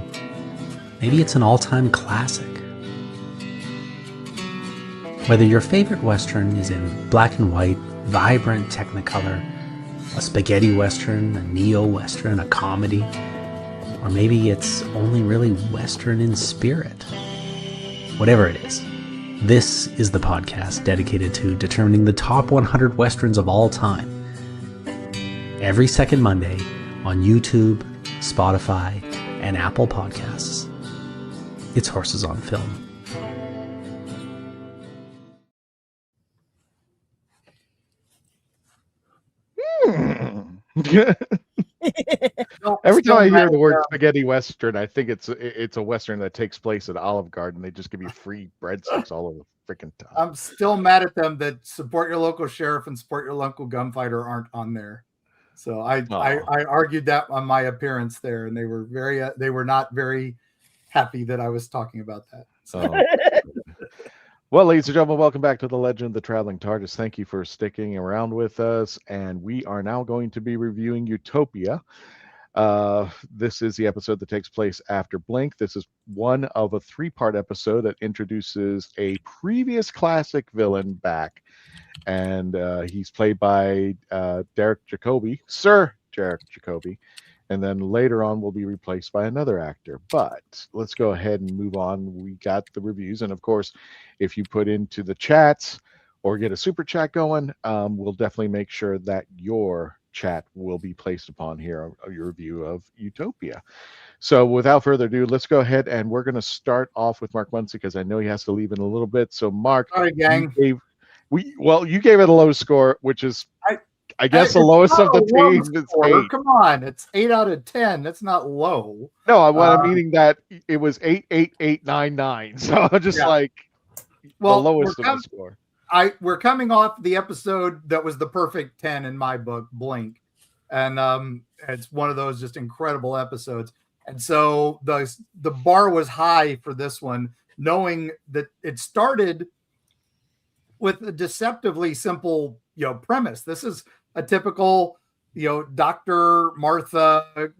maybe it's an all-time classic? Whether your favorite Western is in black and white, vibrant Technicolor, a spaghetti Western, a neo-Western, a comedy, or maybe it's only really Western in spirit. Whatever it is, This is the podcast dedicated to determining the top 100 Westerns of all time. Every second Monday on YouTube, Spotify, and Apple Podcasts. It's Horses on Film. Every time I hear the word spaghetti western, I think it's a western that takes place at Olive Garden. They just give you free breadsticks all over the freaking time. I'm still mad at them that support your local sheriff and support your local gunfighter aren't on there. So I argued that on my appearance there, and they were not very happy that I was talking about that. So. Well, ladies and gentlemen, welcome back to the Legend of the Traveling TARDIS. Thank you for sticking around with us, and we are now going to be reviewing Utopia. This is the episode that takes place after Blink. This is one of a three-part episode that introduces a previous classic villain back, and he's played by Jacobi, Sir Derek Jacobi, and then later on will be replaced by another actor. But let's go ahead and move on. We got the reviews, and of course, if you put into the chats or get a super chat going, we'll definitely make sure that your chat will be placed upon here, your review of Utopia. So without further ado, let's go ahead, and we're going to start off with Mark Muncy because I know he has to leave in a little bit. So Mark, sorry, gang. you gave it a low score, which is I guess the lowest of the teams. It's 8. Come on, it's 8 out of 10. That's not low. No, I'm meaning that it was 8, 8, 8, 9, 9. So just the lowest of the score. We're coming off the episode that was the perfect 10 in my book, Blink, and it's one of those just incredible episodes. And so the bar was high for this one, knowing that it started with a deceptively simple premise. This is a typical Dr. Martha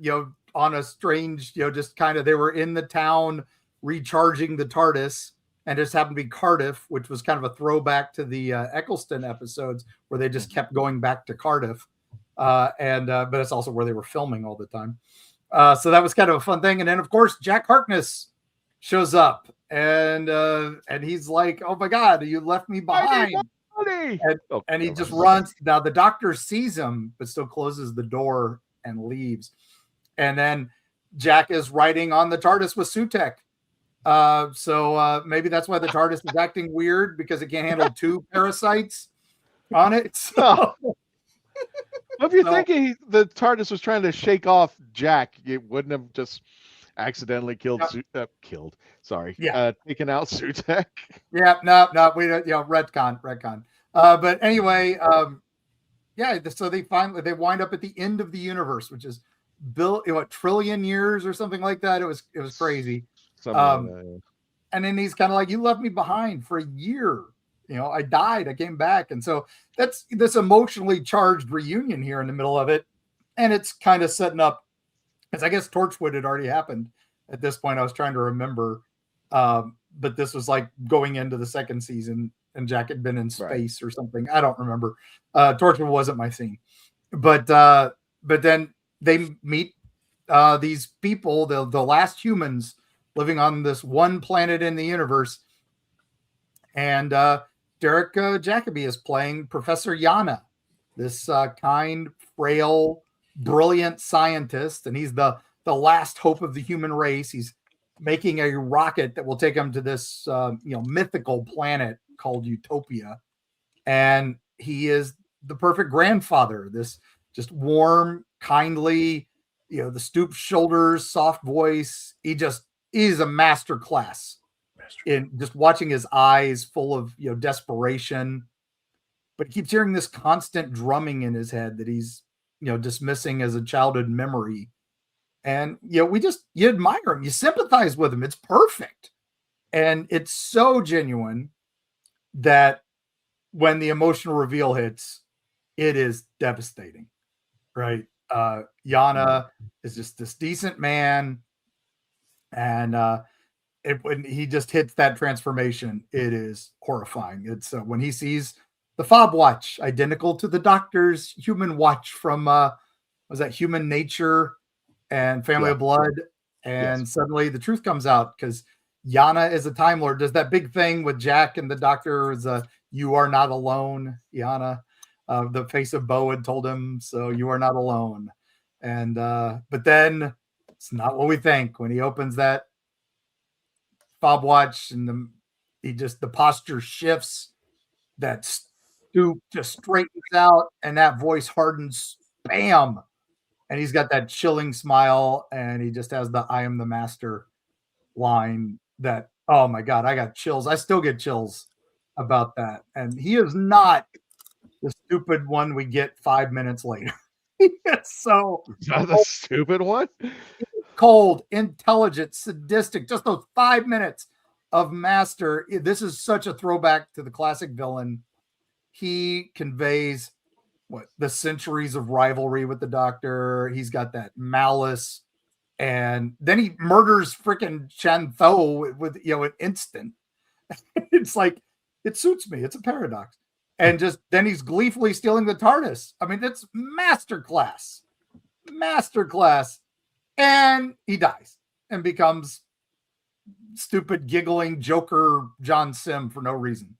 on a strange just kind of, they were in the town recharging the TARDIS, and just happened to be Cardiff, which was kind of a throwback to the Eccleston episodes where they just kept going back to Cardiff, but it's also where they were filming all the time. So that was kind of a fun thing. And then of course Jack Harkness shows up, and he's like, "Oh my God, you left me behind." And he just runs. Now the doctor sees him, but still closes the door and leaves. And then Jack is riding on the TARDIS with Sutek. So maybe that's why the TARDIS is acting weird, because it can't handle 2 parasites on it. So, if you're thinking the TARDIS was trying to shake off Jack, it wouldn't have just accidentally taken out Sutek. Yeah, no, we don't, retcon. But anyway, so they wind up at the end of the universe, which is built trillion years or something like that. It was crazy. And then he's kind of like, "You left me behind for a year. I died. I came back." And so that's this emotionally charged reunion here in the middle of it. And it's kind of setting up, because I guess Torchwood had already happened at this point. I was trying to remember. But this was like going into the second season, and Jack had been in space or something. I don't remember. Torchwood wasn't my scene. But then they meet these people, the last humans living on this one planet in the universe. And Derek Jacobi is playing Professor Yana, this kind, frail, brilliant scientist. And he's the last hope of the human race. He's making a rocket that will take him to this mythical planet called Utopia. And he is the perfect grandfather, this just warm, kindly, the stooped shoulders, soft voice. He's a master class in just watching his eyes full of desperation, but he keeps hearing this constant drumming in his head that he's dismissing as a childhood memory. And you admire him, you sympathize with him. It's perfect, and it's so genuine that when the emotional reveal hits, it is devastating, right? Yana is just this decent man, and when he just hits that transformation, it is horrifying. It's when he sees the fob watch, identical to the Doctor's human watch from was that Human Nature and Family of Blood, and suddenly the truth comes out, because Yana is a Time Lord. Does that big thing with Jack and the Doctor is you are not alone, Yana. The face of Bo had told him, so you are not alone. And but then it's not what we think when he opens that fob watch and the posture shifts, that stoop just straightens out, and that voice hardens, bam, and he's got that chilling smile, and he just has the "I am the master" line. That, oh my god, I got chills. I still get chills about that. And he is not the stupid one we get 5 minutes later. So not the stupid one. Cold, intelligent, sadistic. Just those 5 minutes of Master. This is such a throwback to the classic villain. He conveys the centuries of rivalry with the Doctor. He's got that malice, and then he murders freaking Chantho with an instant. It's like, it suits me. It's a paradox. And just then he's gleefully stealing the TARDIS. I mean, it's masterclass. And he dies and becomes stupid, giggling Joker John Simm for no reason.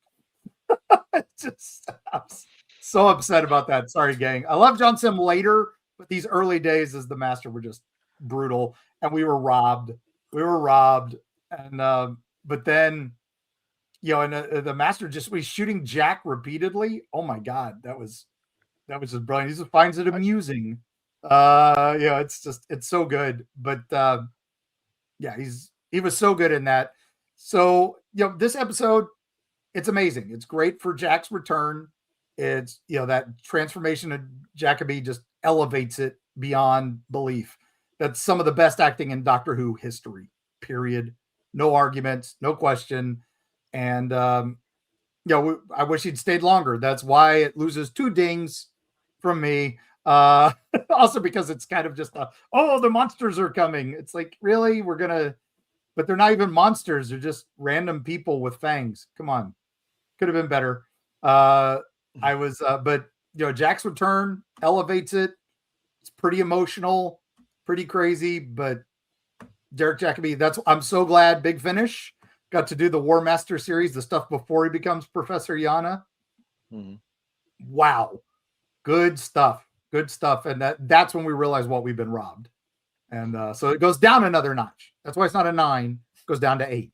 I'm so upset about that. Sorry, gang. I love John Simm later, but these early days as the Master were just brutal, and we were robbed. And but then, and the Master just was shooting Jack repeatedly. Oh my god, that was just brilliant. He just finds it amusing. It's so good. But he was so good in that. So this episode, it's amazing. It's great for Jack's return. It's that transformation of Jacobi just elevates it beyond belief. That's some of the best acting in Doctor Who history, period. No arguments, no question. And I wish he'd stayed longer. That's why it loses 2 dings from me. Also because it's kind of just the monsters are coming. It's like, really? But they're not even monsters. They're just random people with fangs. Come on. Could have been better. But Jack's return elevates it. It's pretty emotional, pretty crazy, but Derek Jacobi, I'm so glad Big Finish got to do the War Master series, the stuff before he becomes Professor Yana. Mm-hmm. Wow. Good stuff. And that's when we realize what we've been robbed. And so it goes down another notch. That's why it's not a 9. It goes down to 8.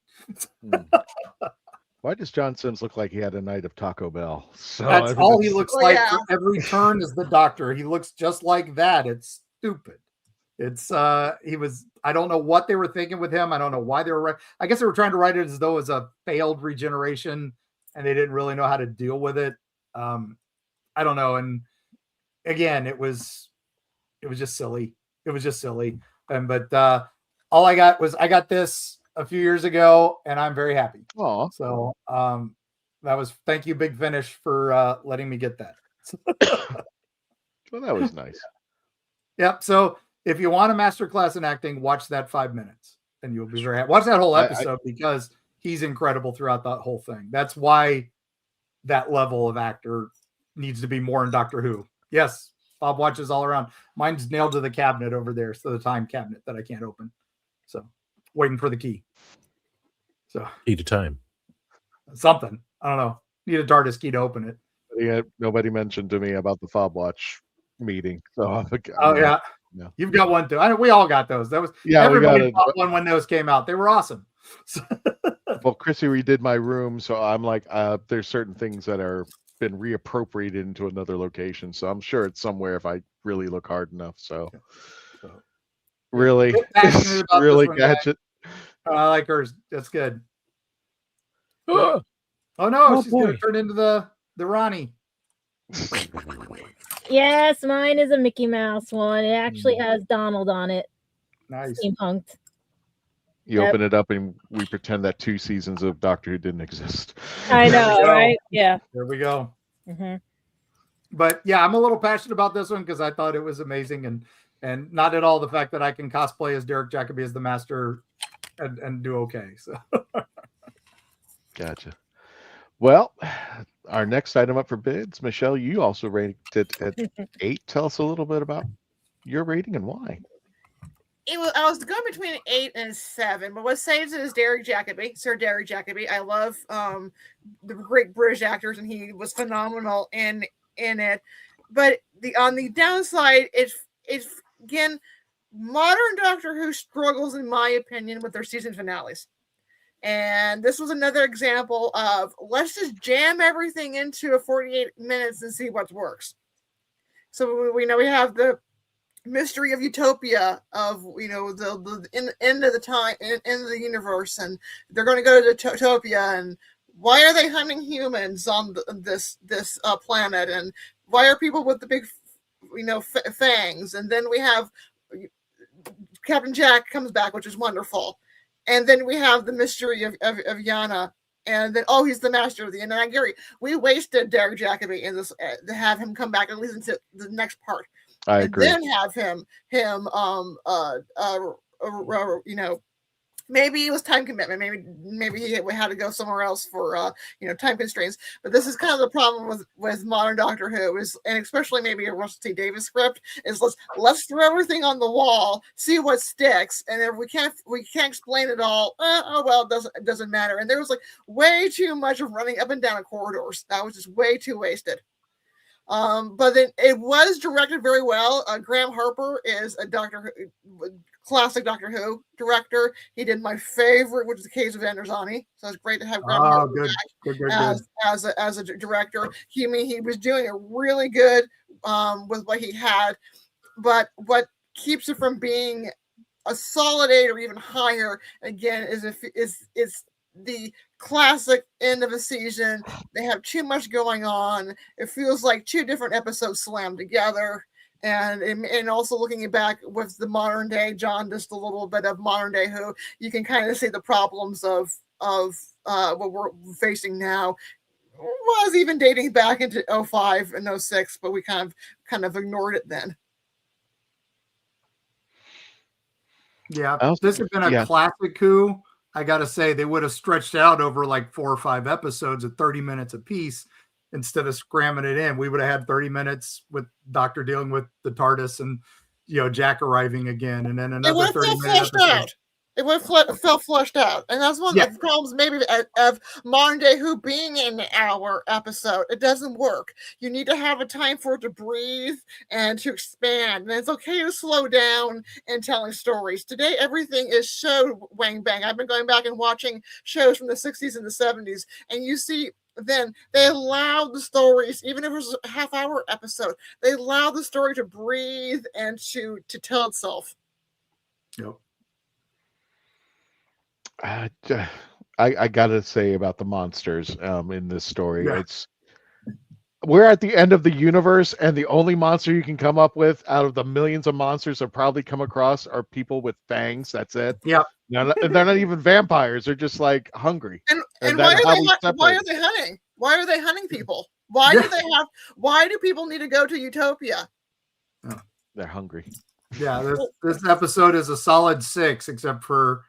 Why does John Sims look like he had a night of Taco Bell? So that's all he looks like. For every turn is the Doctor. He looks just like that. It's stupid. It's I don't know what they were thinking with him. I don't know why they were I guess they were trying to write it as though it was a failed regeneration and they didn't really know how to deal with it. I don't know. And again, it was just silly. But all I got this a few years ago, and I'm very happy. Oh, so thank you, Big Finish, for letting me get that. Well, that was nice. Yep. So if you want a masterclass in acting, watch that 5 minutes, and you'll be very happy. Watch that whole episode because he's incredible throughout that whole thing. That's why that level of actor needs to be more in Doctor Who. Yes, Bob watches all around. Mine's nailed to the cabinet over there, so the time cabinet that I can't open. So waiting for the key. So key to time. Something. I don't know. Need a TARDIS key to open it. Yeah, nobody mentioned to me about the fob watch meeting. So yeah. You've got one too. We all got those. That was everybody bought one when those came out. They were awesome. Well, Chrissy redid my room, so I'm like, there's certain things that are been reappropriated into another location. So I'm sure it's somewhere if I really look hard enough. So really catch it. I like hers. That's good. Oh no, she's gonna turn into the Ronnie. Yes, mine is a Mickey Mouse one. It actually has Donald on it. Nice. Steampunked. You open it up and we pretend that 2 seasons of Doctor Who didn't exist. I know, right? Yeah. There we go. Mm-hmm. But yeah, I'm a little passionate about this one because I thought it was amazing, and not at all the fact that I can cosplay as Derek Jacobi as the Master and do okay. So gotcha. Well, our next item up for bids, Michelle, you also rated it at 8. Tell us a little bit about your rating and why. I was going between 8 and 7, but what saves it is Sir Derek Jacobi. I love the great British actors, and he was phenomenal in it. But on the downside, it's again, modern Doctor Who struggles, in my opinion, with their season finales. And this was another example of let's just jam everything into a 48 minutes and see what works. So we know we have the mystery of Utopia, of the end of the time, end of the universe, and they're going to go to Utopia, and why are they hunting humans on this planet, and why are people with the big fangs? And then we have Captain Jack comes back, which is wonderful, and then we have the mystery of Yana. And then, he's the master of the end. And I agree, we wasted Derek Jacobi in this to have him come back at least into the next part. I agree. And then have him, maybe it was time commitment. Maybe he had to go somewhere else for time constraints. But this is kind of the problem with modern Doctor Who and especially maybe a Russell T Davies script is let's throw everything on the wall, see what sticks, and if we can't explain it all, it doesn't matter. And there was way too much of running up and down corridors. That was just way too wasted. But then it was directed very well. Graeme Harper is a classic Doctor Who director. He did my favorite, which is The Caves of Androzani. So it's great to have Graeme Harper back as a director. He was doing it really good with what he had. But what keeps it from being a solid 8 or even higher again is the classic end of a season. They have too much going on. It feels like 2 different episodes slammed together. And also looking back with the modern day John, just a little bit of modern day Who, you can kind of see the problems of what we're facing now. Was even dating back into 05 and 06, but we kind of ignored it then. Yeah, this has been a classic Who. I got to say, they would have stretched out over 4 or 5 episodes at 30 minutes apiece instead of scramming it in. We would have had 30 minutes with Doctor dealing with the TARDIS and, Jack arriving again. And then another 30 minutes. It would have felt flushed out. And that's one of the problems maybe of modern day Who being in an hour episode. It doesn't work. You need to have a time for it to breathe and to expand. And it's okay to slow down in telling stories. Today, everything is so wang bang. I've been going back and watching shows from the 60s and the 70s. And you see, then they allowed the stories, even if it was a half-hour episode, they allowed the story to breathe and to tell itself. Yep. I gotta say about the monsters in this story, we're at the end of the universe, and the only monster you can come up with out of the millions of monsters I've probably come across are people with fangs. That's it. Yeah. They're not even vampires. They're just wangry. And why are they hunting? Why are they hunting people? Why do people need to go to Utopia? Oh. They're hungry. Yeah, this episode is a solid 6, except for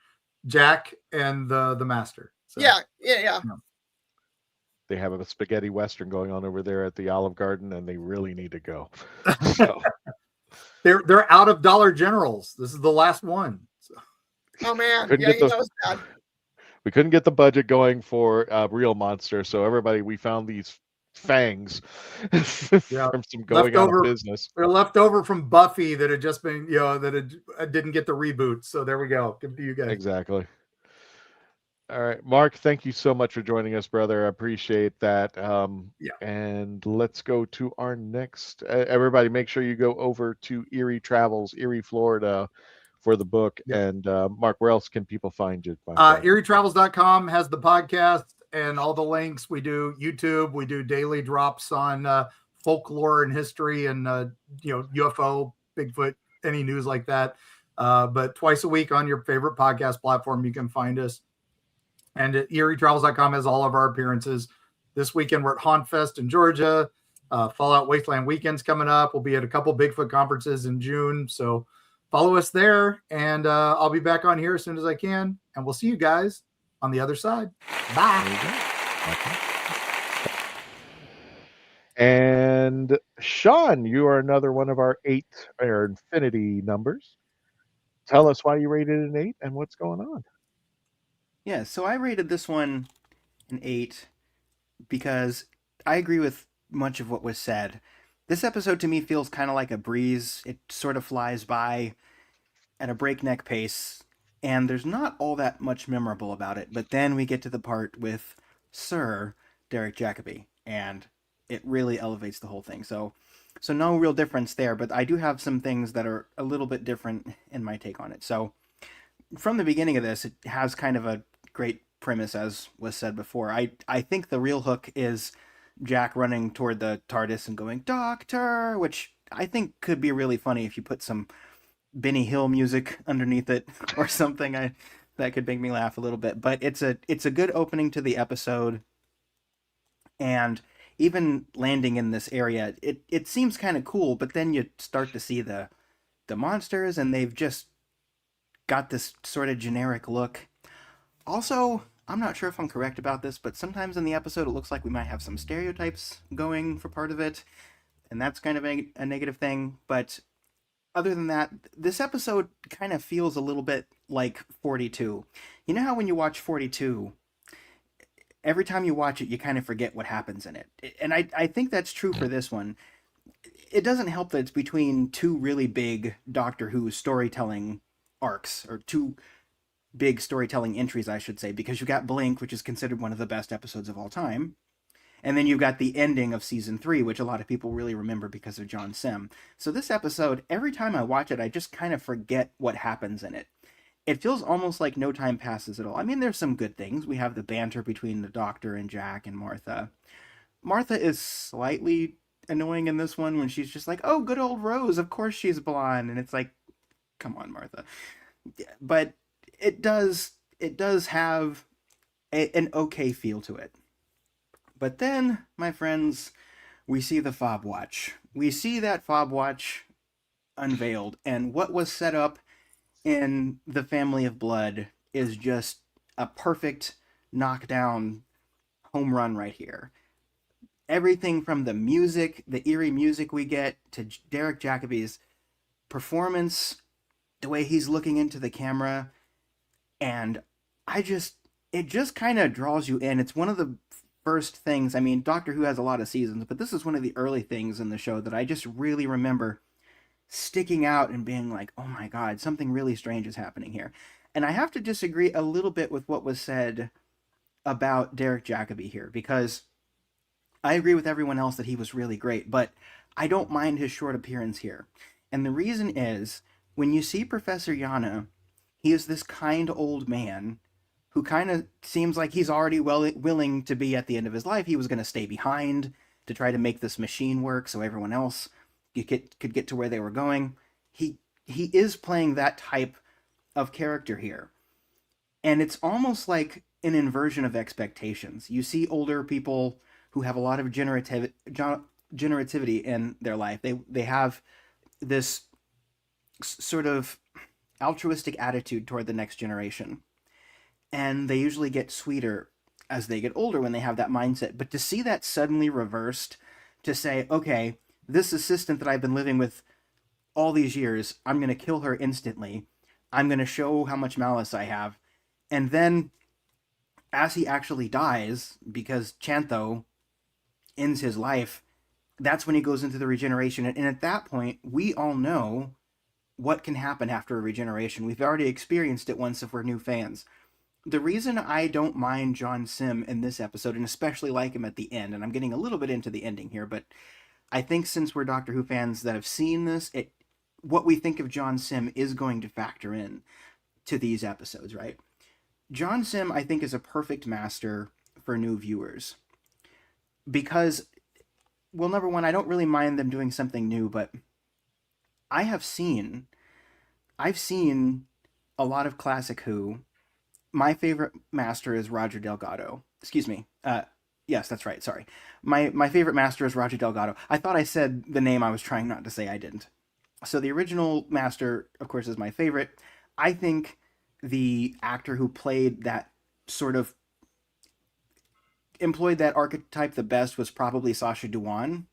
Jack and the Master. So, yeah. They have a spaghetti western going on over there at the Olive Garden, and they really need to go. So. They're out of Dollar Generals. This is the last one. So. Oh man, it's bad. We couldn't get the budget going for a real monster, so we found these fangs from some going out of business. They're left over from Buffy that had just been, that didn't get the reboot. So there we go. Give it to you guys. Exactly. All right, Mark, thank you so much for joining us, brother. I appreciate that. And let's go to our next. Everybody, make sure you go over to Erie Travels, Erie, Florida, for the book. And Mark, where else can people find you? ErieTravels.com has the podcast and all the links. We do YouTube. We do daily drops on folklore and history and UFO, Bigfoot, any news like that. But twice a week on your favorite podcast platform, you can find us. And at ErieTravels.com has all of our appearances. This weekend we're at HauntFest in Georgia. Fallout Wasteland weekend's coming up. We'll be at a couple Bigfoot conferences in June. So follow us there, and I'll be back on here as soon as I can. And we'll see you guys on the other side. Bye. And Sean, you are another one of our 8 or infinity numbers. tell us why you rated it an 8 and what's going on. Yeah, so I rated this one an 8 because I agree with much of what was said. This episode to me feels kind of like a breeze. It sort of flies by at a breakneck pace, and there's not all that much memorable about it. But then we get to the part with Sir Derek Jacobi, and it really elevates the whole thing. So no real difference there, but I do have some things that are a little bit different in my take on it. So from the beginning of this, it has kind of a great premise, as was said before. I think the real hook is Jack running toward the TARDIS and going, "Doctor," which I think could be really funny if you put some Benny Hill music underneath it or something. That could make me laugh a little bit. But it's a good opening to the episode, and even landing in this area, it seems kind of cool. But then you start to see the monsters, and they've just got this sort of generic look. Also, I'm not sure if I'm correct about this, but sometimes in the episode it looks like we might have some stereotypes going for part of it, and that's kind of a negative thing. But other than that, this episode kind of feels a little bit like 42. You know how when you watch 42, every time you watch it, you kind of forget what happens in it. And I think that's true for this one. It doesn't help that it's between two really big Doctor Who storytelling arcs, or two big storytelling entries, I should say, because you got Blink, which is considered one of the best episodes of all time. And then you've got the ending of season 3, which a lot of people really remember because of John Simm. So this episode, every time I watch it, I just kind of forget what happens in it. It feels almost like no time passes at all. I mean, there's some good things. We have the banter between the Doctor and Jack and Martha. Martha is slightly annoying in this one when she's just like, "Oh, good old Rose, of course she's blonde." And it's like, come on, Martha. But it does have an okay feel to it. But then, my friends, we see the fob watch. We see that fob watch unveiled, and what was set up in the Family of Blood is just a perfect knockdown home run right here. Everything from the music, the eerie music we get, to Derek Jacobi's performance, the way he's looking into the camera, and it just kind of draws you in. It's one of the first things. I mean, Doctor Who has a lot of seasons, but this is one of the early things in the show that I just really remember sticking out and being like, "Oh my God, something really strange is happening here." And I have to disagree a little bit with what was said about Derek Jacobi here, because I agree with everyone else that he was really great, but I don't mind his short appearance here. And the reason is, when you see Professor Yana, he is this kind old man who kind of seems like he's already willing to be at the end of his life. He was going to stay behind to try to make this machine work so everyone else could get to where they were going. He is playing that type of character here. And it's almost like an inversion of expectations. You see older people who have a lot of generativity in their life. They have this sort of altruistic attitude toward the next generation. And they usually get sweeter as they get older when they have that mindset. But to see that suddenly reversed, to say, okay, this assistant that I've been living with all these years, I'm going to kill her instantly. I'm going to show how much malice I have. And then, as he actually dies, because Chantho ends his life, that's when he goes into the regeneration. And at that point, we all know what can happen after a regeneration. We've already experienced it once if we're new fans. The reason I don't mind John Simm in this episode, and especially like him at the end, and I'm getting a little bit into the ending here, but I think since we're Doctor Who fans that have seen this, what we think of John Simm is going to factor in to these episodes, right? John Simm, I think, is a perfect master for new viewers. Because, well, number one, I don't really mind them doing something new, but I've seen a lot of classic Who. My favorite master is Roger Delgado. Excuse me. Yes, that's right. Sorry. My favorite master is Roger Delgado. I thought I said the name I was trying not to say. I didn't. So the original master, of course, is my favorite. I think the actor who played that sort of employed that archetype the best was probably Sacha Dhawan,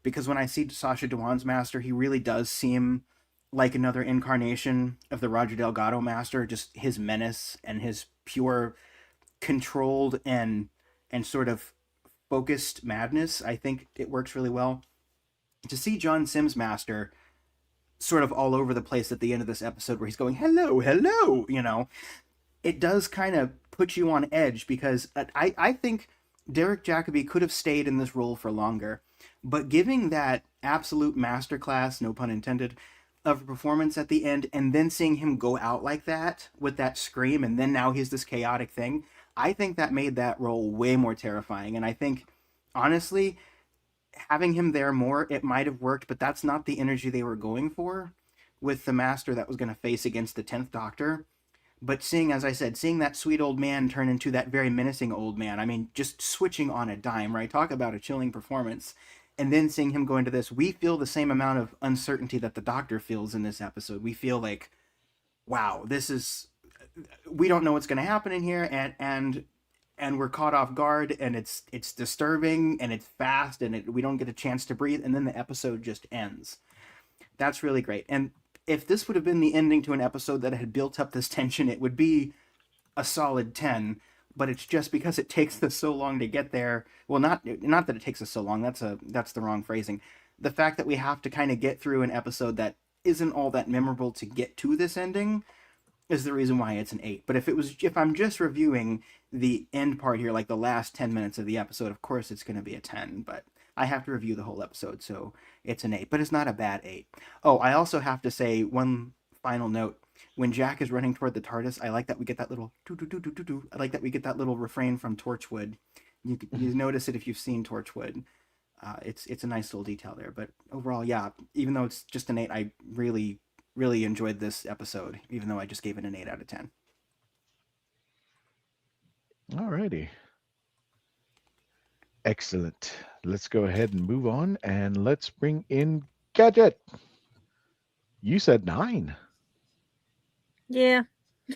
because when I see Sacha Dhawan's master, he really does seem like another incarnation of the Roger Delgado Master, just his menace and his pure controlled and sort of focused madness. I think it works really well. To see John Simm's Master sort of all over the place at the end of this episode where he's going, hello, hello, you know, it does kind of put you on edge, because I think Derek Jacobi could have stayed in this role for longer, but giving that absolute masterclass, no pun intended, of a performance at the end, and then seeing him go out like that with that scream, and then now he's this chaotic thing, I think that made that role way more terrifying. And I think, honestly, having him there more, it might have worked, but that's not the energy they were going for with the Master that was going to face against the 10th Doctor. But seeing, as I said, seeing that sweet old man turn into that very menacing old man, I mean, just switching on a dime, right? Talk about a chilling performance. And then seeing him go into this, we feel the same amount of uncertainty that the Doctor feels in this episode. We feel like, wow, this is, we don't know what's going to happen in here, and we're caught off guard, and it's disturbing, and it's fast, and we don't get a chance to breathe, and then the episode just ends. That's really great. And if this would have been the ending to an episode that had built up this tension, it would be a solid 10, but it's just because it takes us so long to get there. Well, not that it takes us so long, that's the wrong phrasing. The fact that we have to kind of get through an episode that isn't all that memorable to get to this ending is the reason why it's an 8. But if I'm just reviewing the end part here, like the last 10 minutes of the episode, of course it's going to be a 10, but I have to review the whole episode, so it's an 8, but it's not a bad 8. Oh, I also have to say one final note. When Jack is running toward the TARDIS, I like that we get that little do-do-do-do-do-do. I like that we get that little refrain from Torchwood. You notice it if you've seen Torchwood. It's a nice little detail there, but overall, yeah, even though it's just an 8, I really, really enjoyed this episode, even though I just gave it an 8 out of 10. Alrighty. Excellent. Let's go ahead and move on, and let's bring in Gadget. You said 9. Yeah.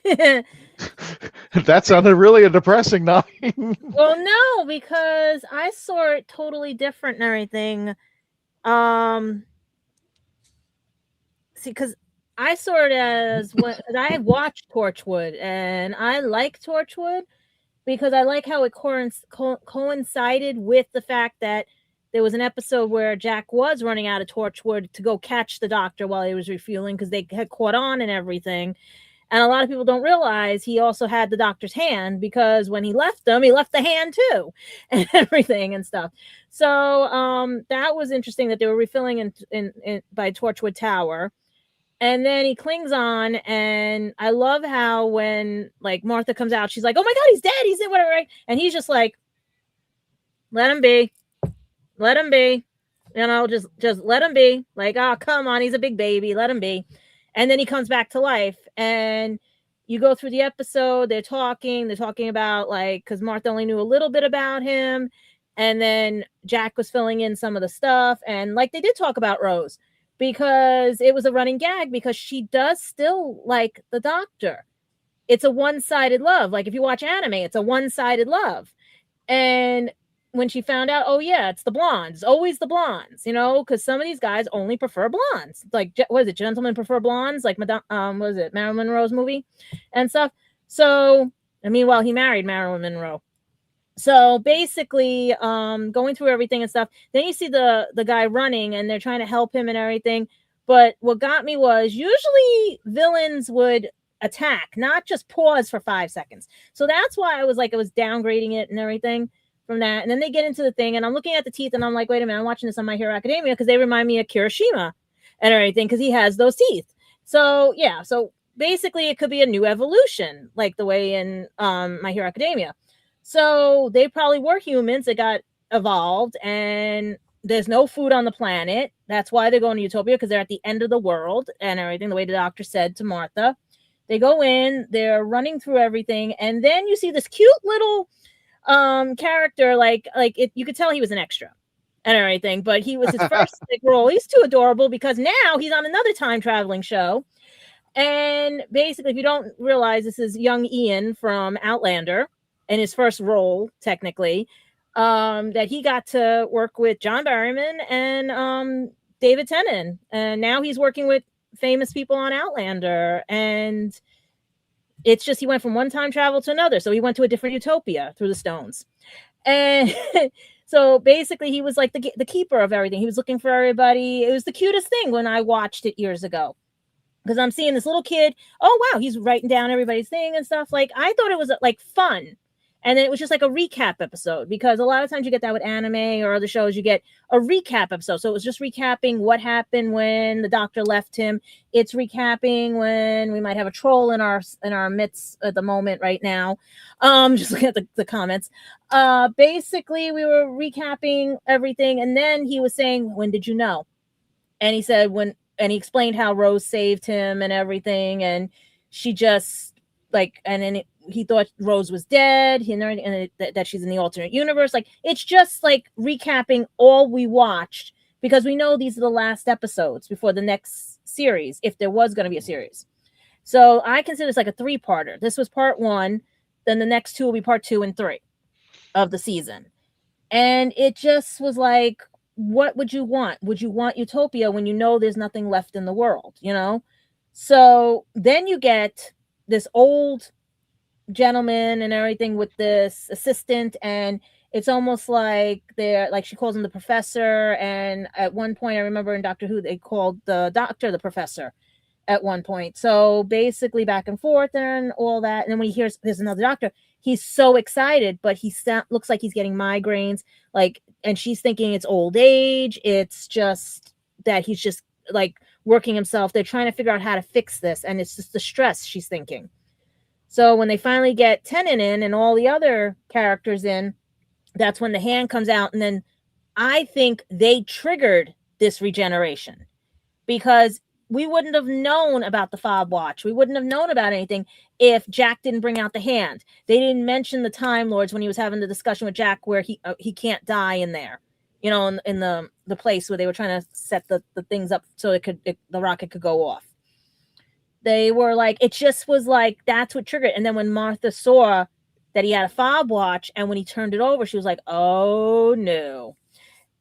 That sounded really a depressing 9. Well, no, because I saw it totally different and everything. See, because I saw it as what I had watched Torchwood, and I like Torchwood because I like how it coincided with the fact that there was an episode where Jack was running out of Torchwood to go catch the Doctor while he was refueling, because they had caught on and everything. And a lot of people don't realize he also had the Doctor's hand, because when he left them, he left the hand too, and everything and stuff. So that was interesting that they were refilling in by Torchwood Tower. And then he clings on, and I love how when like Martha comes out, she's like, "Oh my God, he's dead! He's dead!" Whatever, right? And he's just like, "Let him be, let him be, you know, just let him be." Like, "Oh, come on, he's a big baby, let him be." And then he comes back to life, and you go through the episode. They're talking about like, because Martha only knew a little bit about him, and then Jack was filling in some of the stuff, and like they did talk about Rose, because it was a running gag, because she does still like the Doctor. It's a one-sided love. Like if you watch anime, it's a one-sided love. And when she found out, oh yeah, it's the blondes, always the blondes, you know, because some of these guys only prefer blondes. Like, what is it? Gentlemen prefer blondes, like what was it, Marilyn Monroe's movie and stuff. So, and meanwhile, he married Marilyn Monroe. So basically, going through everything and stuff, then you see the guy running, and they're trying to help him and everything. But what got me was, usually villains would attack, not just pause for 5 seconds. So that's why I was like, it was downgrading it and everything from that. And then they get into the thing, and I'm looking at the teeth, and I'm like, wait a minute, I'm watching this on My Hero Academia, because they remind me of Kirishima and everything, because he has those teeth. So yeah, so basically it could be a new evolution, like the way in My Hero Academia. So they probably were humans that got evolved, and there's no food on the planet. That's why they're going to Utopia, because they're at the end of the world and everything, the way the Doctor said to Martha. They go in, they're running through everything, and then you see this cute little character, like it, you could tell he was an extra and everything, but he was his first big role. He's too adorable, because now he's on another time traveling show. And basically, if you don't realize, this is young Ian from Outlander, in his first role, technically, that he got to work with John Barrowman and David Tennant. And now he's working with famous people on Outlander, and it's just he went from one time travel to another. So he went to a different utopia through the stones, and so basically he was like the keeper of everything. He was looking for everybody. It was the cutest thing when I watched it years ago, because I'm seeing this little kid. Oh wow, he's writing down everybody's thing and stuff. Like, I thought it was like fun. And then it was just like a recap episode, because a lot of times you get that with anime or other shows, you get a recap episode. So it was just recapping what happened when the doctor left him. It's recapping when we might have a troll in our midst at the moment right now. Just looking at the comments. Basically, we were recapping everything. And then he was saying, when did you know? And he said and he explained how Rose saved him and everything. And she just he thought Rose was dead, and that she's in the alternate universe. Like, it's just like recapping all we watched, because we know these are the last episodes before the next series, if there was going to be a series. So I consider this like a 3-parter. This was part 1, then the next 2 will be part 2 and 3 of the season. And it just was like, what would you want? Would you want Utopia when you know there's nothing left in the world, So then you get this old gentleman and everything with this assistant, and it's almost like she calls him the professor, and at one point I remember in Doctor Who they called the doctor the professor at one point. So basically back and forth and all that, and then when he hears there's another doctor, he's so excited, but he looks like he's getting migraines, and she's thinking it's old age. It's just that he's just like working himself. They're trying to figure out how to fix this, and it's just the stress, she's thinking. So when they finally get Tennant in and all the other characters in, that's when the hand comes out. And then I think they triggered this regeneration, because we wouldn't have known about the fob watch. We wouldn't have known about anything if Jack didn't bring out the hand. They didn't mention the Time Lords when he was having the discussion with Jack, where he can't die in there, in the place where they were trying to set the things up so the rocket could go off. They were like, it just was like, that's what triggered. And then when Martha saw that he had a fob watch, and when he turned it over, she was like, oh no.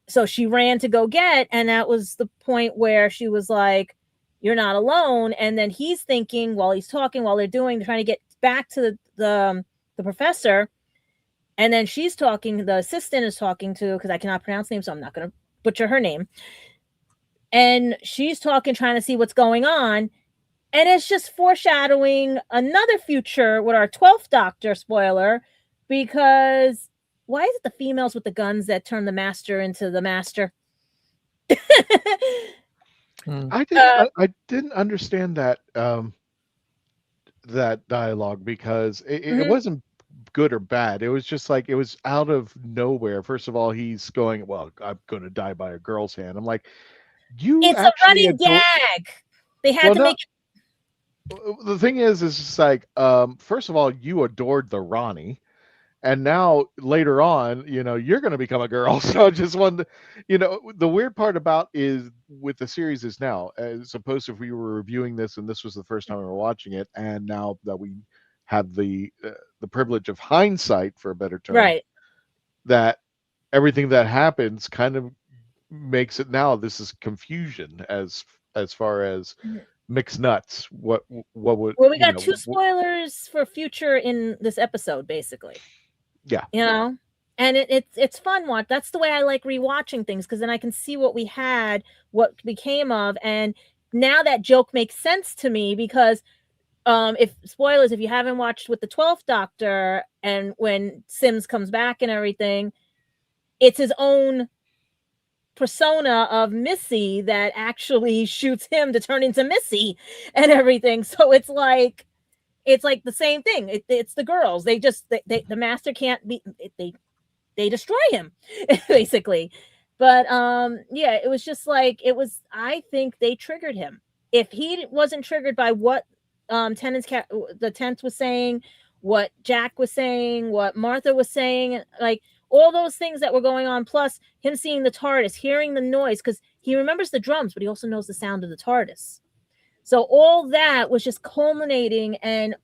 So she ran to go get, and that was the point where she was like, you're not alone. And then he's thinking while he's talking, while they're trying to get back to the professor. And then she's talking, the assistant is talking to, because I cannot pronounce names, so I'm not going to butcher her name. And she's talking, trying to see what's going on. And it's just foreshadowing another future with our 12th Doctor, spoiler, because why is it the females with the guns that turn the Master into the Master? I didn't understand that that dialogue, because it wasn't good or bad. It was just like, it was out of nowhere. First of all, he's going, well, I'm going to die by a girl's hand. I'm like, it's a running gag. They had to make it. The thing is just like, first of all, you adored the Ronnie, and now later on, you're going to become a girl. So I just wanted to, the weird part about is with the series is now, as opposed to if we were reviewing this and this was the first time we were watching it, and now that we have the privilege of hindsight, for a better term, right, that everything that happens kind of makes it, now this is confusion as far as mixed nuts. What would, well, we got 2 spoilers for future in this episode, basically. Yeah, and it's fun watch. That's the way I like rewatching things, because then I can see what we had, what became of, and now that joke makes sense to me, because if you haven't watched with the 12th Doctor, and when Sims comes back and everything, it's his own persona of Missy that actually shoots him to turn into Missy and everything. So it's like the same thing. It's the girls. They the Master can't be. They destroy him basically. But yeah, it was just like, I think they triggered him. If he wasn't triggered by what the tent was saying, what Jack was saying, what Martha was saying, like all those things that were going on, plus him seeing the TARDIS, hearing the noise, because he remembers the drums, but he also knows the sound of the TARDIS. So all that was just culminating, and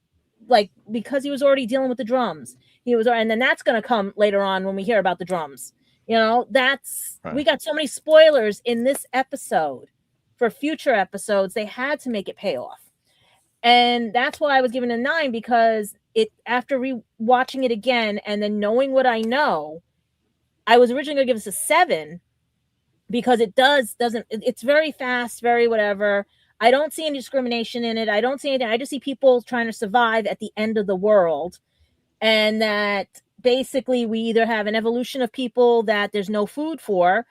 like, because he was already dealing with the drums, and then that's going to come later on when we hear about the drums. That's right. We got so many spoilers in this episode for future episodes, they had to make it pay off. And that's why I was given a 9, because after watching it again and then knowing what I know, I was originally going to give this a 7 because it's very fast, very whatever. I don't see any discrimination in it. I don't see anything. I just see people trying to survive at the end of the world. And that basically we either have an evolution of people that there's no food for,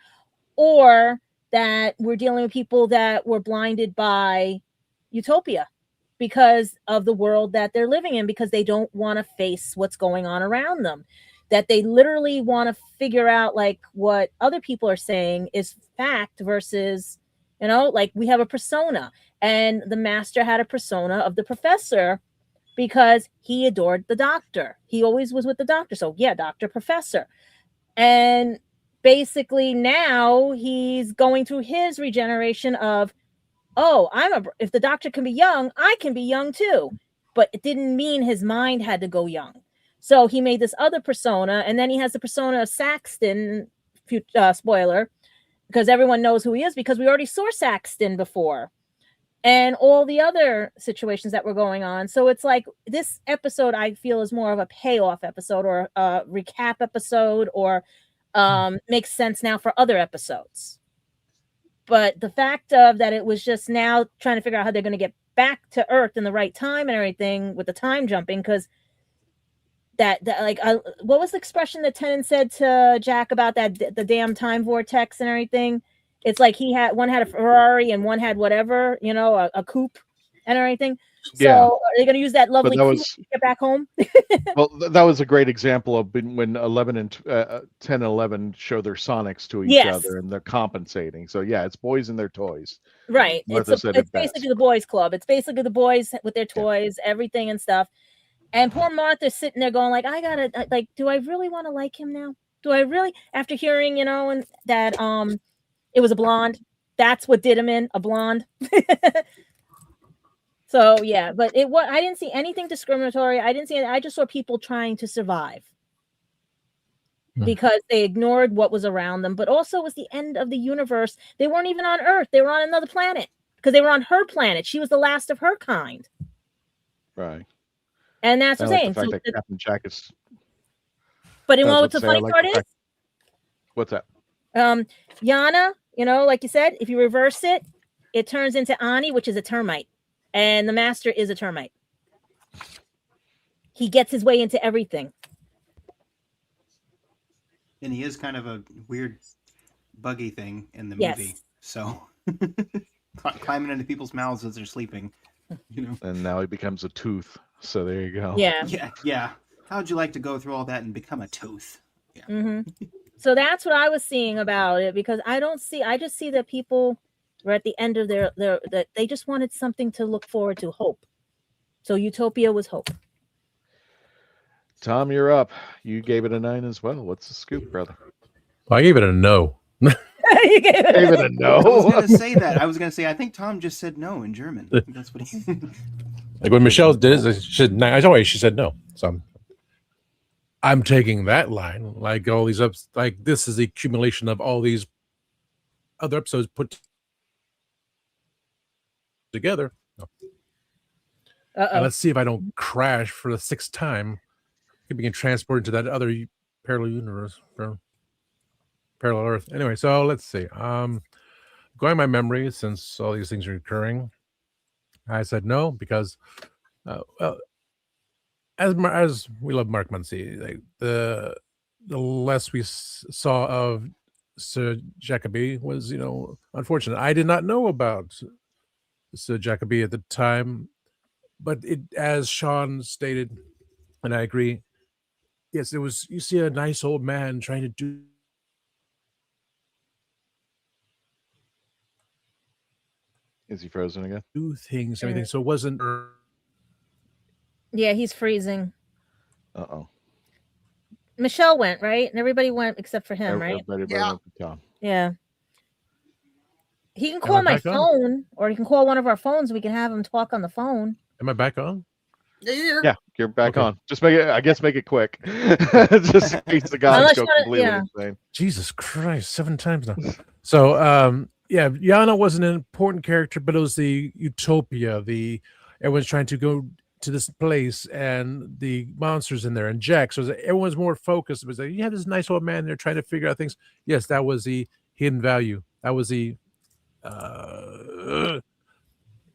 or that we're dealing with people that were blinded by Utopia because of the world that they're living in, because they don't want to face what's going on around them, that they literally want to figure out like what other people are saying is fact versus, like we have a persona, and the master had a persona of the professor because he adored the doctor. He always was with the doctor. So yeah, Dr. Professor. And basically now he's going through his regeneration of, if the doctor can be young, I can be young too. But it didn't mean his mind had to go young. So he made this other persona, and then he has the persona of Saxton, spoiler, because everyone knows who he is because we already saw Saxton before, and all the other situations that were going on. So it's like this episode I feel is more of a payoff episode or a recap episode, or makes sense now for other episodes. But the fact of that it was just now trying to figure out how they're going to get back to Earth in the right time and everything with the time jumping, because what was the expression that Tennant said to Jack about the damn time vortex and everything? It's like one had a Ferrari and one had whatever, a coupe and everything. So are they going to use that lovely coupe to get back home? Well, that was a great example of when 11 and 10 and 11 show their sonics to each other and they're compensating. So yeah, it's boys and their toys. Right. It's basically the boys club. It's basically the boys with their toys, everything and stuff. And poor Martha's sitting there going like, do I really want to like him now? Do I really, after hearing, and that it was a blonde, that's what did him in, a blonde. So yeah, but I didn't see anything discriminatory. I just saw people trying to survive because they ignored what was around them. But also it was the end of the universe. They weren't even on Earth. They were on another planet because they were on her planet. She was the last of her kind. Right. And that's what I'm saying. The fact that Captain Jack is. But you know what the funny part is? What's that? Yana, like you said, if you reverse it, it turns into Ani, which is a termite. And the master is a termite. He gets his way into everything. And he is kind of a weird buggy thing in the movie. So climbing into people's mouths as they're sleeping. And now he becomes a tooth. So there you go. Yeah. How would you like to go through all that and become a tooth? Yeah. Mm-hmm. So that's what I was seeing about it, because I just see that people were at the end of that they just wanted something to look forward to, hope. So Utopia was hope. Tom, you're up. You gave it a 9 as well. What's the scoop, brother? Well, I gave it a no. You gave it a no. I was going to say that. I was going to say, I think Tom just said no in German. That's what he. Like when Michelle did it, she said no. So I'm taking that line. Like all these like this is the accumulation of all these other episodes put together. And let's see if I don't crash for the 6th time. Could be transported to that other parallel universe, parallel Earth. Anyway, so let's see. Going by memory, since all these things are occurring, I said no because, as we love Mark Muncy, like the less we saw of Sir Jacobi was, unfortunate. I did not know about Sir Jacobi at the time, but as Sean stated, and I agree. Yes, it was. You see a nice old man trying to do. Is he frozen again? Do things, everything. So it wasn't. Yeah, he's freezing. Uh-oh. Michelle went, right? And everybody went except for him, right? Everybody went to Tom. Yeah. He can call my phone, or he can call one of our phones. We can have him talk on the phone. Am I back on? Yeah, you're back on. Just make it quick. Just in case the guys go completely insane. Jesus Christ, 7 times now. So yeah, Yana was an important character, but it was the Utopia. Everyone's trying to go to this place, and the monsters in there, and Jack. So everyone's more focused. It was like you have this nice old man there trying to figure out things. Yes, that was the hidden value. That was the.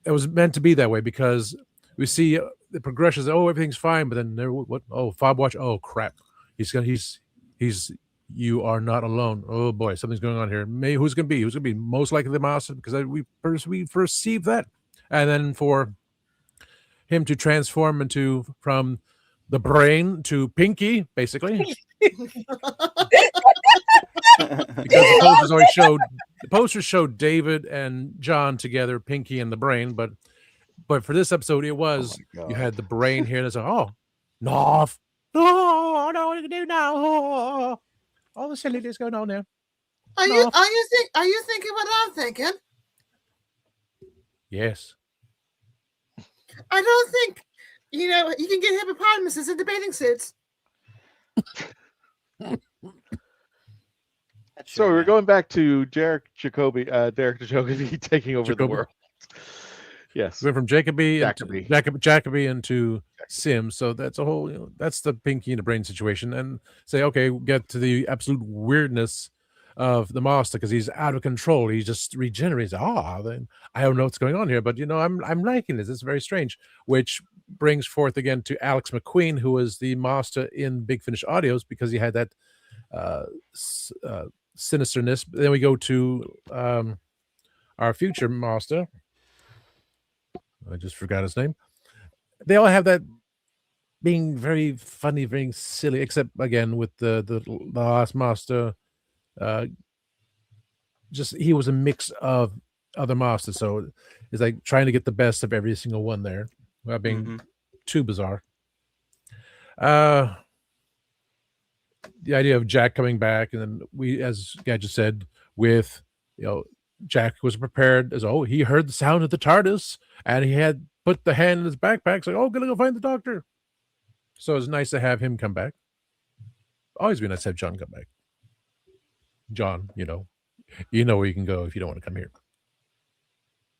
It was meant to be that way because we see the progressions. Oh, everything's fine, but then there, what? Oh, fob watch. Oh, crap! He's. You are not alone. Oh boy, something's going on here. Who's gonna be? Who's gonna be? Most likely the master because we perceive that, and then for him to transform from the brain to Pinky, basically. Because the posters showed David and John together, Pinky and the brain, but for this episode it was you had the brain here and it's like, oh no, I don't know what to do now. All the silliness going on there. Are you thinking what I'm thinking? Yes. I don't think you can get hippopotamuses in the bathing suits. So we're going back to Derek Jacobi taking over the world. Yes. We went from Jacobi into Simm. So that's a whole, that's the Pinky and the brain situation. And say, okay, we'll get to the absolute weirdness of the master because he's out of control. He just regenerates. Then I don't know what's going on here, but I'm liking this. It's very strange, which brings forth again to Alex McQueen, who was the master in Big Finish Audios because he had that sinisterness. Then we go to our future master. I just forgot his name. They all have that being very funny, very silly, except again with the last master. Just he was a mix of other masters, so it's like trying to get the best of every single one there without being too bizarre. The idea of Jack coming back, and then we, as Gadget said, with Jack was prepared as he heard the sound of the TARDIS and he had put the hand in his backpack. So gonna go find the doctor. So it's nice to have him come back. Always be nice to have John come back. John, you know where you can go if you don't want to come here.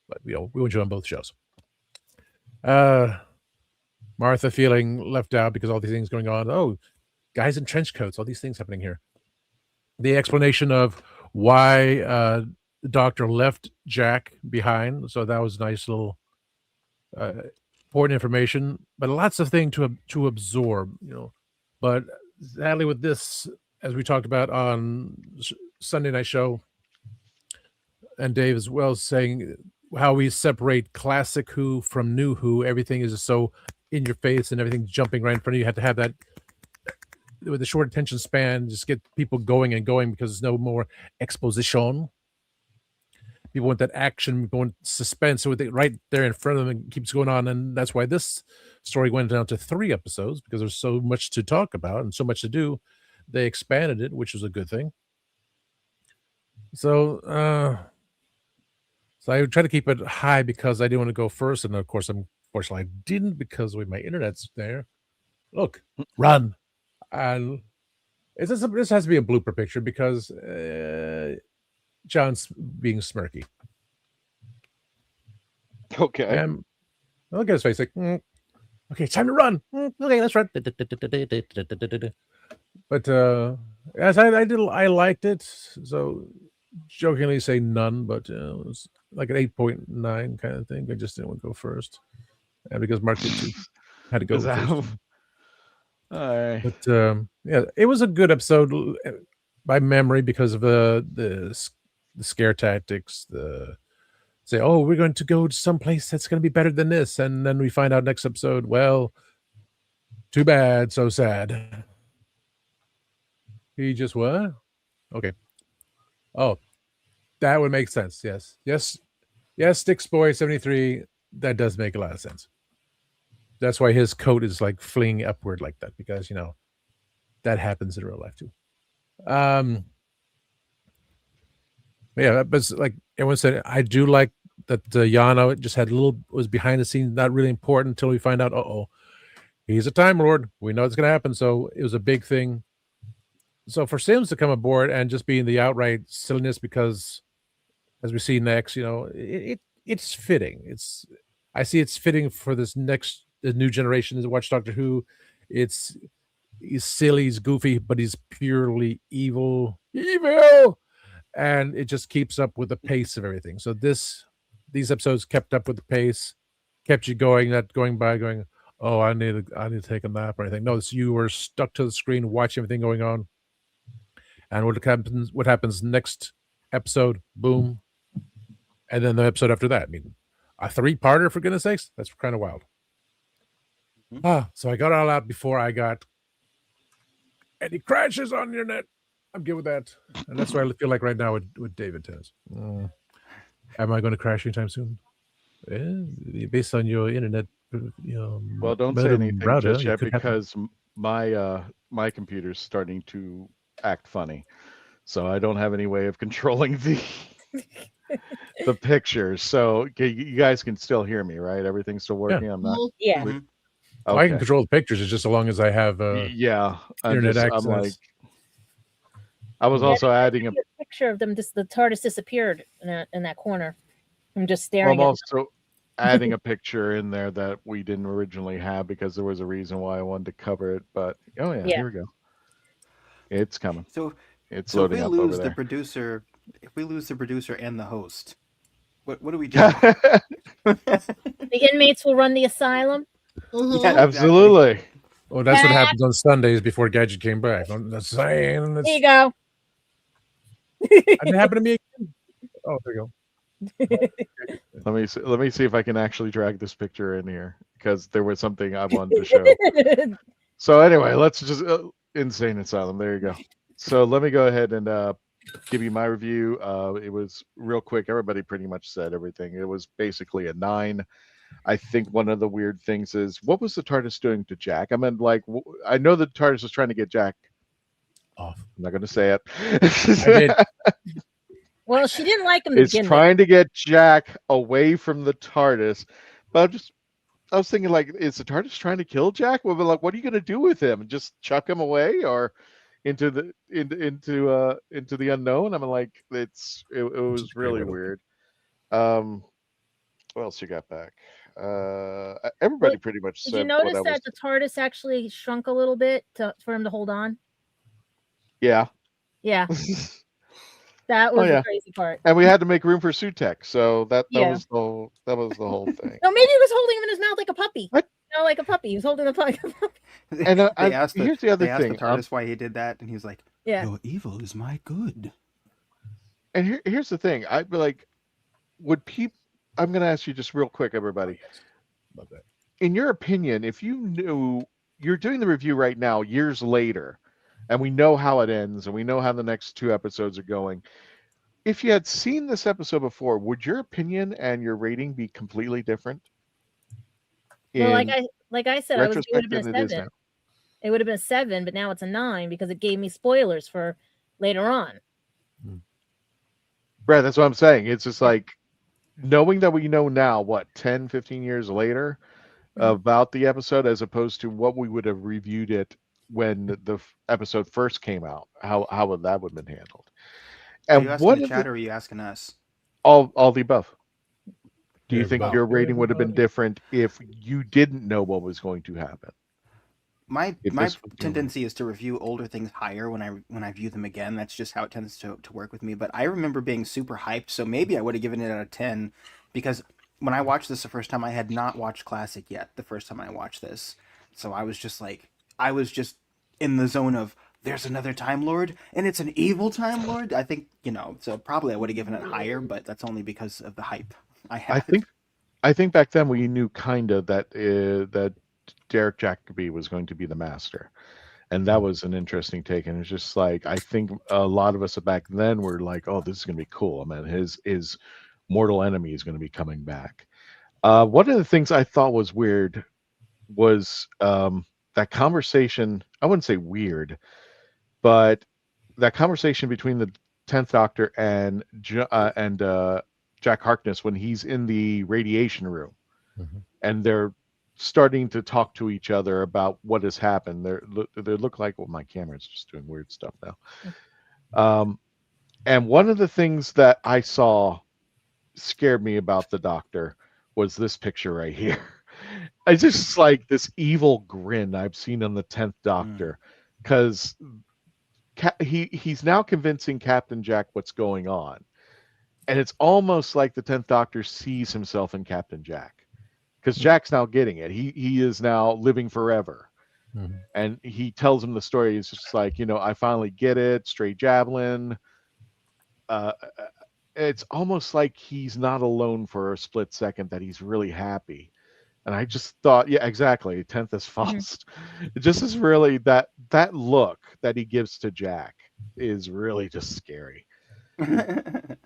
But we want you on both shows. Martha feeling left out because all these things going on. Oh, guys in trench coats, all these things happening here. The explanation of why the doctor left Jack behind. So that was nice little important information, but lots of things to absorb, But sadly with this, as we talked about on Sunday night show, and Dave as well, saying how we separate classic Who from new Who. Everything is just so in your face and everything's jumping right in front of you. You have to have that with the short attention span, just get people going and going because there's no more exposition. People want that action, going suspense, so right there in front of them, and keeps going on, and that's why this story went down to 3 episodes because there's so much to talk about and so much to do. They expanded it, which was a good thing. So I try to keep it high because I didn't want to go first, and of course, unfortunately, I didn't because my internet's there. Look, run, and this has to be a blooper picture because. John's being smirky. Okay. Look at his face like, okay, it's time to run. Okay, let's run. But as I liked it. So jokingly say none, but it was like an 8.9 kind of thing. I just didn't want to go first. And because Mark had to go first. All right. But yeah, it was a good episode by memory because of the scare tactics, say, we're going to go to some place that's going to be better than this, and then we find out next episode, well, too bad, so sad. He just what? Okay. Oh, that would make sense. Yes, Sticks Boy 73. That does make a lot of sense. That's why his coat is like flinging upward like that because that happens in real life too. Yeah, but like everyone said, I do like that Yana just was behind the scenes, not really important until we find out, he's a Time Lord. We know it's going to happen. So it was a big thing. So for Sims to come aboard and just be in the outright silliness because as we see next, it's fitting. I see it's fitting for this next the new generation to watch Doctor Who. He's silly, he's goofy, but he's purely evil, and it just keeps up with the pace of everything. So these episodes kept up with the pace, kept you going, not going by going, oh, I need to take a nap or anything. No, you were stuck to the screen watching everything going on. And what happens next episode, boom. And then the episode after that. I mean, a 3-parter, for goodness sakes? That's kind of wild. So I got all out before I got any crashes on your net. I'm good with that. And that's what I feel like right now with David Tennis. Am I going to crash anytime soon? Based on your internet, well, don't say anything just yet because my computer's starting to act funny, so I don't have any way of controlling the pictures. So you guys can still hear me, right? Everything's still working. Yeah. I'm not. Yeah. Okay. I can control the pictures. It's just so long as I have internet access. I was also adding a picture of them. The TARDIS disappeared in that corner. I'm just staring. I'm also adding a picture in there that we didn't originally have because there was a reason why I wanted to cover it. But here we go. It's coming. So it's loading up over there. If we lose the producer and the host, what do we do? The inmates will run the asylum. Yeah, absolutely. Well, that's what happens on Sundays before Gadget came back. I'm not saying. There you go. It happened to me again. Oh, there you go. Let me see if I can actually drag this picture in here because there was something I wanted to show. So anyway, let's just Insane Asylum. There you go. So let me go ahead and give you my review. It was real quick. Everybody pretty much said everything. It was basically a 9. I think one of the weird things is what was the TARDIS doing to Jack? I mean, like, I know the TARDIS was trying to get Jack off. I'm not going to say it. I did. Well, she didn't like him. It's trying to get Jack away from the TARDIS, but I was thinking, like, is the TARDIS trying to kill Jack? Well, like, what are you going to do with him? Just chuck him away or into the unknown? I mean, like, it was really weird. What else you got back? Everybody pretty much said. Did you notice that the TARDIS actually shrunk a little bit for him to hold on? Yeah. Yeah. That was the crazy part. And we had to make room for Sutek, so that was the whole thing. No, maybe he was holding him in his mouth like a puppy. What? No, like a puppy. He was holding the puppy. And here's the other thing. thing. The TARDIS why he did that, and he's like, "Your evil is my good." And here's the thing. I'd be like, would people? I'm going to ask you just real quick, everybody. Love that. In your opinion, if you knew you're doing the review right now, years later, and we know how it ends, and we know how the next 2 episodes are going. If you had seen this episode before, would your opinion and your rating be completely different? Well, like I said, it would have been a 7. It would have been a 7, but now it's a 9 because it gave me spoilers for later on. Right, that's what I'm saying. It's just like knowing that we know now, 10, 15 years later, about the episode, as opposed to what we would have reviewed it when the episode first came out. How would that have been handled? And are you asking the chat, or are you asking us? All the above. Do you think your rating would have been different if you didn't know what was going to happen? My tendency is to review older things higher when I view them again. That's just how it tends to work with me. But I remember being super hyped, so maybe I would have given it a 10, because when I watched this the first time, I had not watched Classic yet the first time I watched this. So I was just in the zone of, there's another Time Lord, and it's an evil Time Lord. I think, so probably I would have given it higher, but that's only because of the hype I had. I think back then we knew kind of that Derek Jacobi was going to be the master, and that was an interesting take. And it's just like, I think a lot of us back then were like, oh, this is going to be cool. I mean, his mortal enemy is going to be coming back. One of the things I thought was weird was that conversation. I wouldn't say weird, but that conversation between the 10th Doctor and Jack Harkness when he's in the radiation room, and they're starting to talk to each other about what has happened. They look like, well, my camera's just doing weird stuff now. And one of the things that I saw scared me about the Doctor was this picture right here. I just like this evil grin I've seen on the 10th Doctor, because he's now convincing Captain Jack what's going on. And it's almost like the 10th Doctor sees himself in Captain Jack, because Jack's now getting it. He is now living forever. Mhm. And he tells him the story. It's just like, I finally get it. Straight javelin. It's almost like he's not alone for a split second, that he's really happy. And I just thought, yeah, exactly. 10th is Faust. It just is really that look that he gives to Jack is really just scary.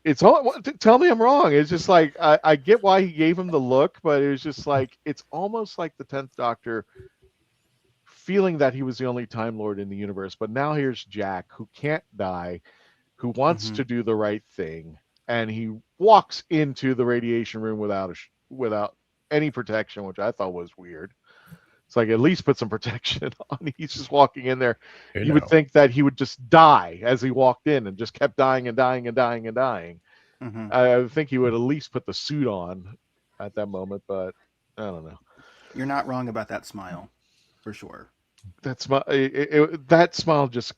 It's all, tell me I'm wrong. It's just like, I get why he gave him the look, but it was just like, it's almost like the 10th Doctor feeling that he was the only Time Lord in the universe. But now here's Jack, who can't die, who wants to do the right thing. And he walks into the radiation room without any protection, which I thought was weird. It's like, at least put some protection on. He's just walking in there. You would think that he would just die as he walked in, and just kept dying and dying and dying and dying. I think he would at least put the suit on at that moment, but I don't know. You're not wrong about that smile, for sure. That smile just,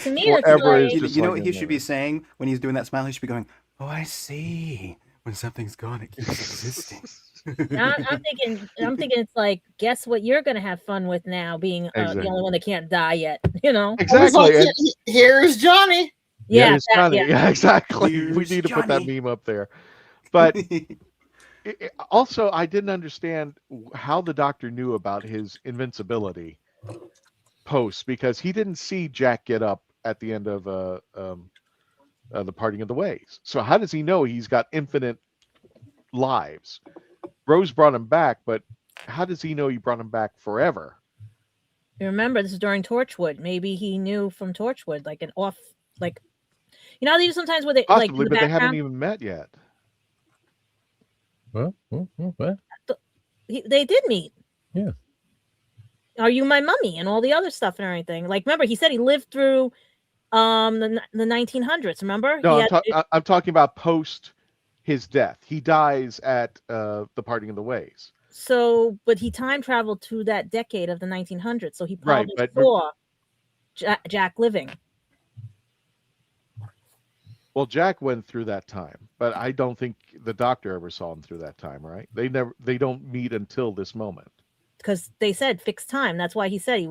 to me, it's like, you know what he should be saying when he's doing that smile? He should be going, "Oh, I see. When something's gone, it keeps existing." I'm thinking it's like, guess what you're gonna have fun with now, being the only one that can't die yet. Exactly. Here's Johnny. Yeah, yeah, exactly. We need to put that meme up there. But also, I didn't understand how the Doctor knew about his invincibility post, because he didn't see Jack get up at the end of the Parting of the Ways. So how does he know he's got infinite lives? Rose brought him back, but how does he know he brought him back forever? You remember, this is during Torchwood. Maybe he knew from Torchwood, like an off, like, how they do sometimes where they Possibly, like but they haven't even met yet. What? They did meet. Yeah. Are You My Mummy and all the other stuff and everything. Like, remember, he said he lived through the 1900s. Remember? No, I'm talking about post his death. He dies at the Parting of the Ways. So, but he time traveled to that decade of the 1900s. So he probably saw Jack living. Well, Jack went through that time, but I don't think the Doctor ever saw him through that time, right? They don't meet until this moment. Because they said fixed time. That's why he said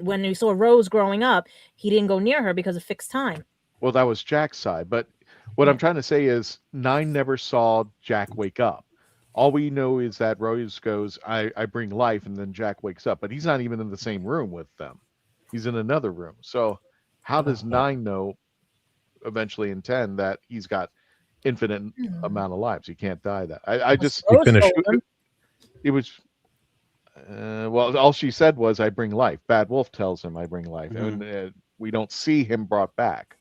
when he saw Rose growing up, he didn't go near her because of fixed time. Well, that was Jack's side. But what I'm trying to say is 9 never saw Jack wake up. All we know is that Rose goes, I bring life, and then Jack wakes up. But he's not even in the same room with them. He's in another room. So how does 9 know eventually in 10 that he's got infinite amount of lives? He can't die that. I just... It was... well, all she said was, I bring life. Bad Wolf tells him I bring life. And we don't see him brought back.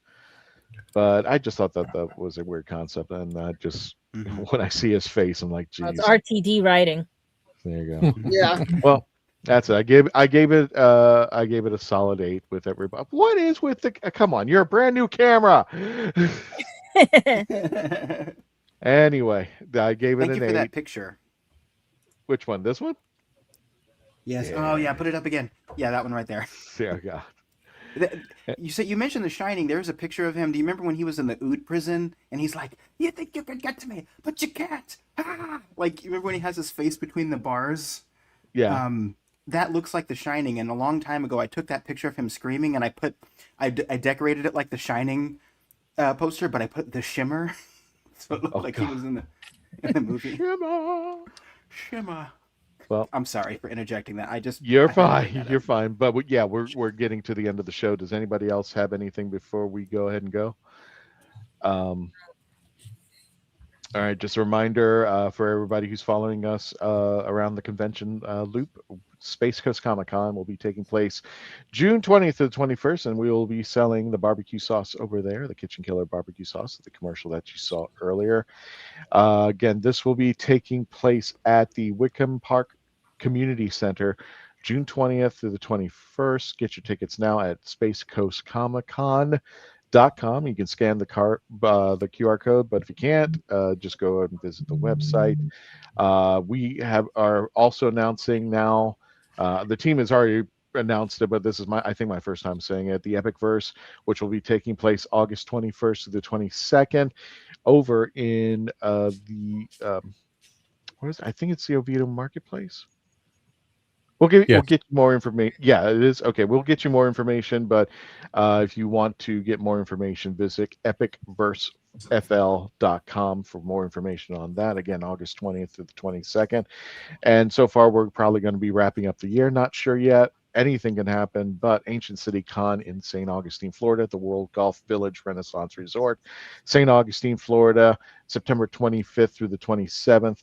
But I just thought that was a weird concept. And I just, when I see his face, I'm like, geez. It's RTD writing. There you go. Yeah. Well, that's it. I gave it a solid 8 with everybody. What is with the, come on, you're a brand new camera. Anyway, I gave it an 8. Thank you for that picture. Which one? This one? Yes. Yeah. Oh yeah, put it up again. Yeah, that one right there. There we go. You mentioned The Shining. There's a picture of him. Do you remember when he was in the Ood prison and he's like, "You think you can get to me, but you can't." Ah! Like, you remember when he has his face between the bars? Yeah. That looks like The Shining. And a long time ago, I took that picture of him screaming and I decorated it like The Shining poster, but I put the shimmer, so it looked he was in the movie. Shimmer. Well, I'm sorry for interjecting that. You're fine. You're fine. But we're getting to the end of the show. Does anybody else have anything before we go ahead and go? All right. Just a reminder for everybody who's following us around the convention loop. Space Coast Comic Con will be taking place June 20th to the 21st, and we will be selling the barbecue sauce over there, the Kitchen Killer barbecue sauce, the commercial that you saw earlier. Again, this will be taking place at the Wickham Park Community Center, June 20th to the 21st. Get your tickets now at spacecoastcomiccon.com. You can scan the QR code, but if you can't, just go and visit the website. We are also announcing now. The team has already announced it, but this is I think my first time saying it. The Epic Verse, which will be taking place August 21st to the 22nd, over in I think it's the Oviedo Marketplace. We'll get you more information. Yeah, it is. Okay, we'll get you more information, but if you want to get more information, visit epicversefl.com for more information on that. Again, August 20th to the 22nd. And so far, we're probably going to be wrapping up the year. Not sure yet. Anything can happen, but Ancient City Con in St. Augustine, Florida, at the World Golf Village Renaissance Resort, St. Augustine, Florida, September 25th through the 27th.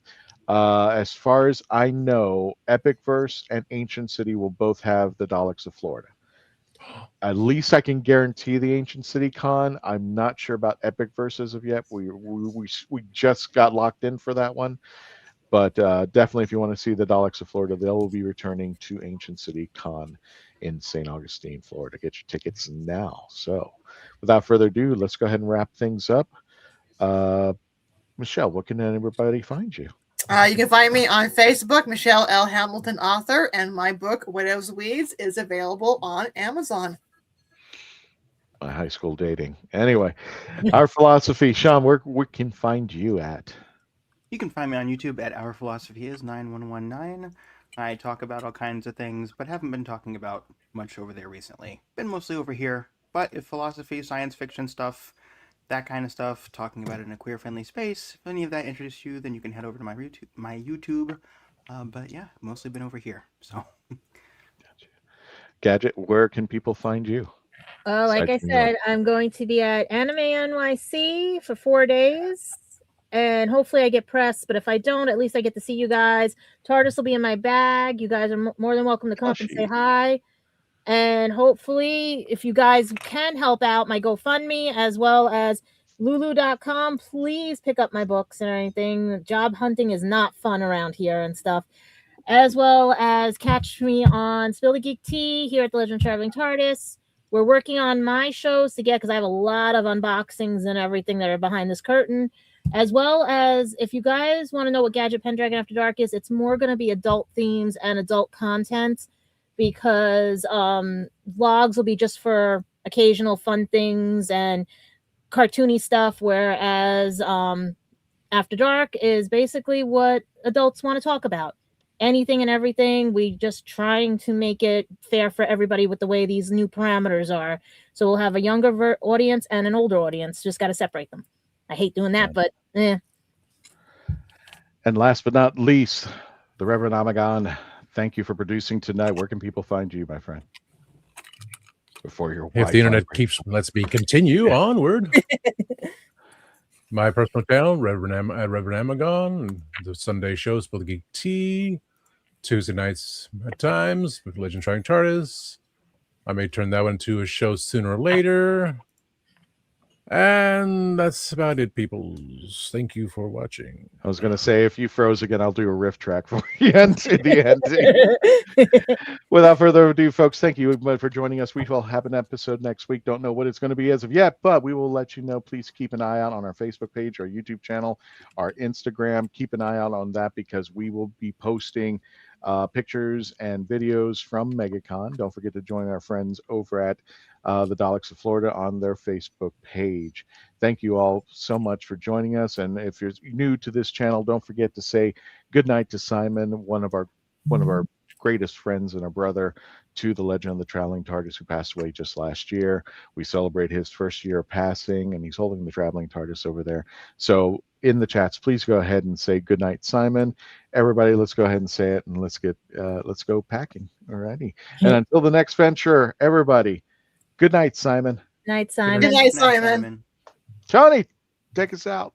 As far as I know, Epic Verse and Ancient City will both have the Daleks of Florida. At least I can guarantee the Ancient City Con. I'm not sure about Epic Verse as of yet. We just got locked in for that one. But definitely, if you want to see the Daleks of Florida, they will be returning to Ancient City Con in St. Augustine, Florida. Get your tickets now. So without further ado, let's go ahead and wrap things up. Michelle, where can everybody find you? You can find me on Facebook, Michelle L. Hamilton, author, and my book, Widow's Weeds, is available on Amazon. My high school dating. Anyway, Our Philosophy. Sean, where can find you at? You can find me on YouTube at Our Philosophy is 9119. I talk about all kinds of things, but haven't been talking about much over there recently. Been mostly over here, but if philosophy, science fiction stuff, that kind of stuff, talking about it in a queer-friendly space, if any of that interests you, then you can head over to my YouTube. But yeah, mostly been over here. So, Gotcha. Gadget, where can people find you? Like I said, I'm going to be at Anime NYC for 4 days, and hopefully I get press. But if I don't, at least I get to see you guys. TARDIS will be in my bag. You guys are more than welcome to come up and say hi. And hopefully, if you guys can help out my GoFundMe as well as Lulu.com, please pick up my books and anything. Job hunting is not fun around here and stuff. As well as catch me on Spill the Geek Tea here at the Legend of Traveling TARDIS. We're working on my shows to get, because I have a lot of unboxings and everything that are behind this curtain. As well as, if you guys want to know what Gadget Pendragon After Dark is, it's more going to be adult themes and adult content, because vlogs will be just for occasional fun things and cartoony stuff, whereas After Dark is basically what adults want to talk about. Anything and everything. We just trying to make it fair for everybody with the way these new parameters are. So we'll have a younger audience and an older audience. Just got to separate them. I hate doing that, but eh. And last but not least, the Reverend Amagon. Thank you for producing tonight. Where can people find you, my friend? Before your if the internet lets me continue onward. My personal channel, Reverend Amagon. The Sunday shows for the Geek Tea. Tuesday nights at times with Legend Trying TARDIS. I may turn that one into a show sooner or later. And that's about it, people. Thank you for watching. I was going to say, if you froze again, I'll do a riff track for you into the ending. Without further ado, folks, thank you for joining us. We will have an episode next week. Don't know what it's going to be as of yet, but we will let you know. Please keep an eye out on our Facebook page, our YouTube channel, our Instagram. Keep an eye out on that, because we will be posting pictures and videos from MegaCon. Don't forget to join our friends over at the Daleks of Florida on their Facebook page. Thank you all so much for joining us. And if you're new to this channel, don't forget to say good night to Simon, one of our greatest friends and a brother to the Legend of the Traveling TARDIS, who passed away just last year. We celebrate his first year of passing, and he's holding the Traveling TARDIS over there. So in the chats, please go ahead and say good night, Simon. Everybody, let's go ahead and say it, and let's go packing. Alrighty. And until the next venture, everybody, good night, Simon. Night, Simon. Good night, Simon. Johnny, take us out.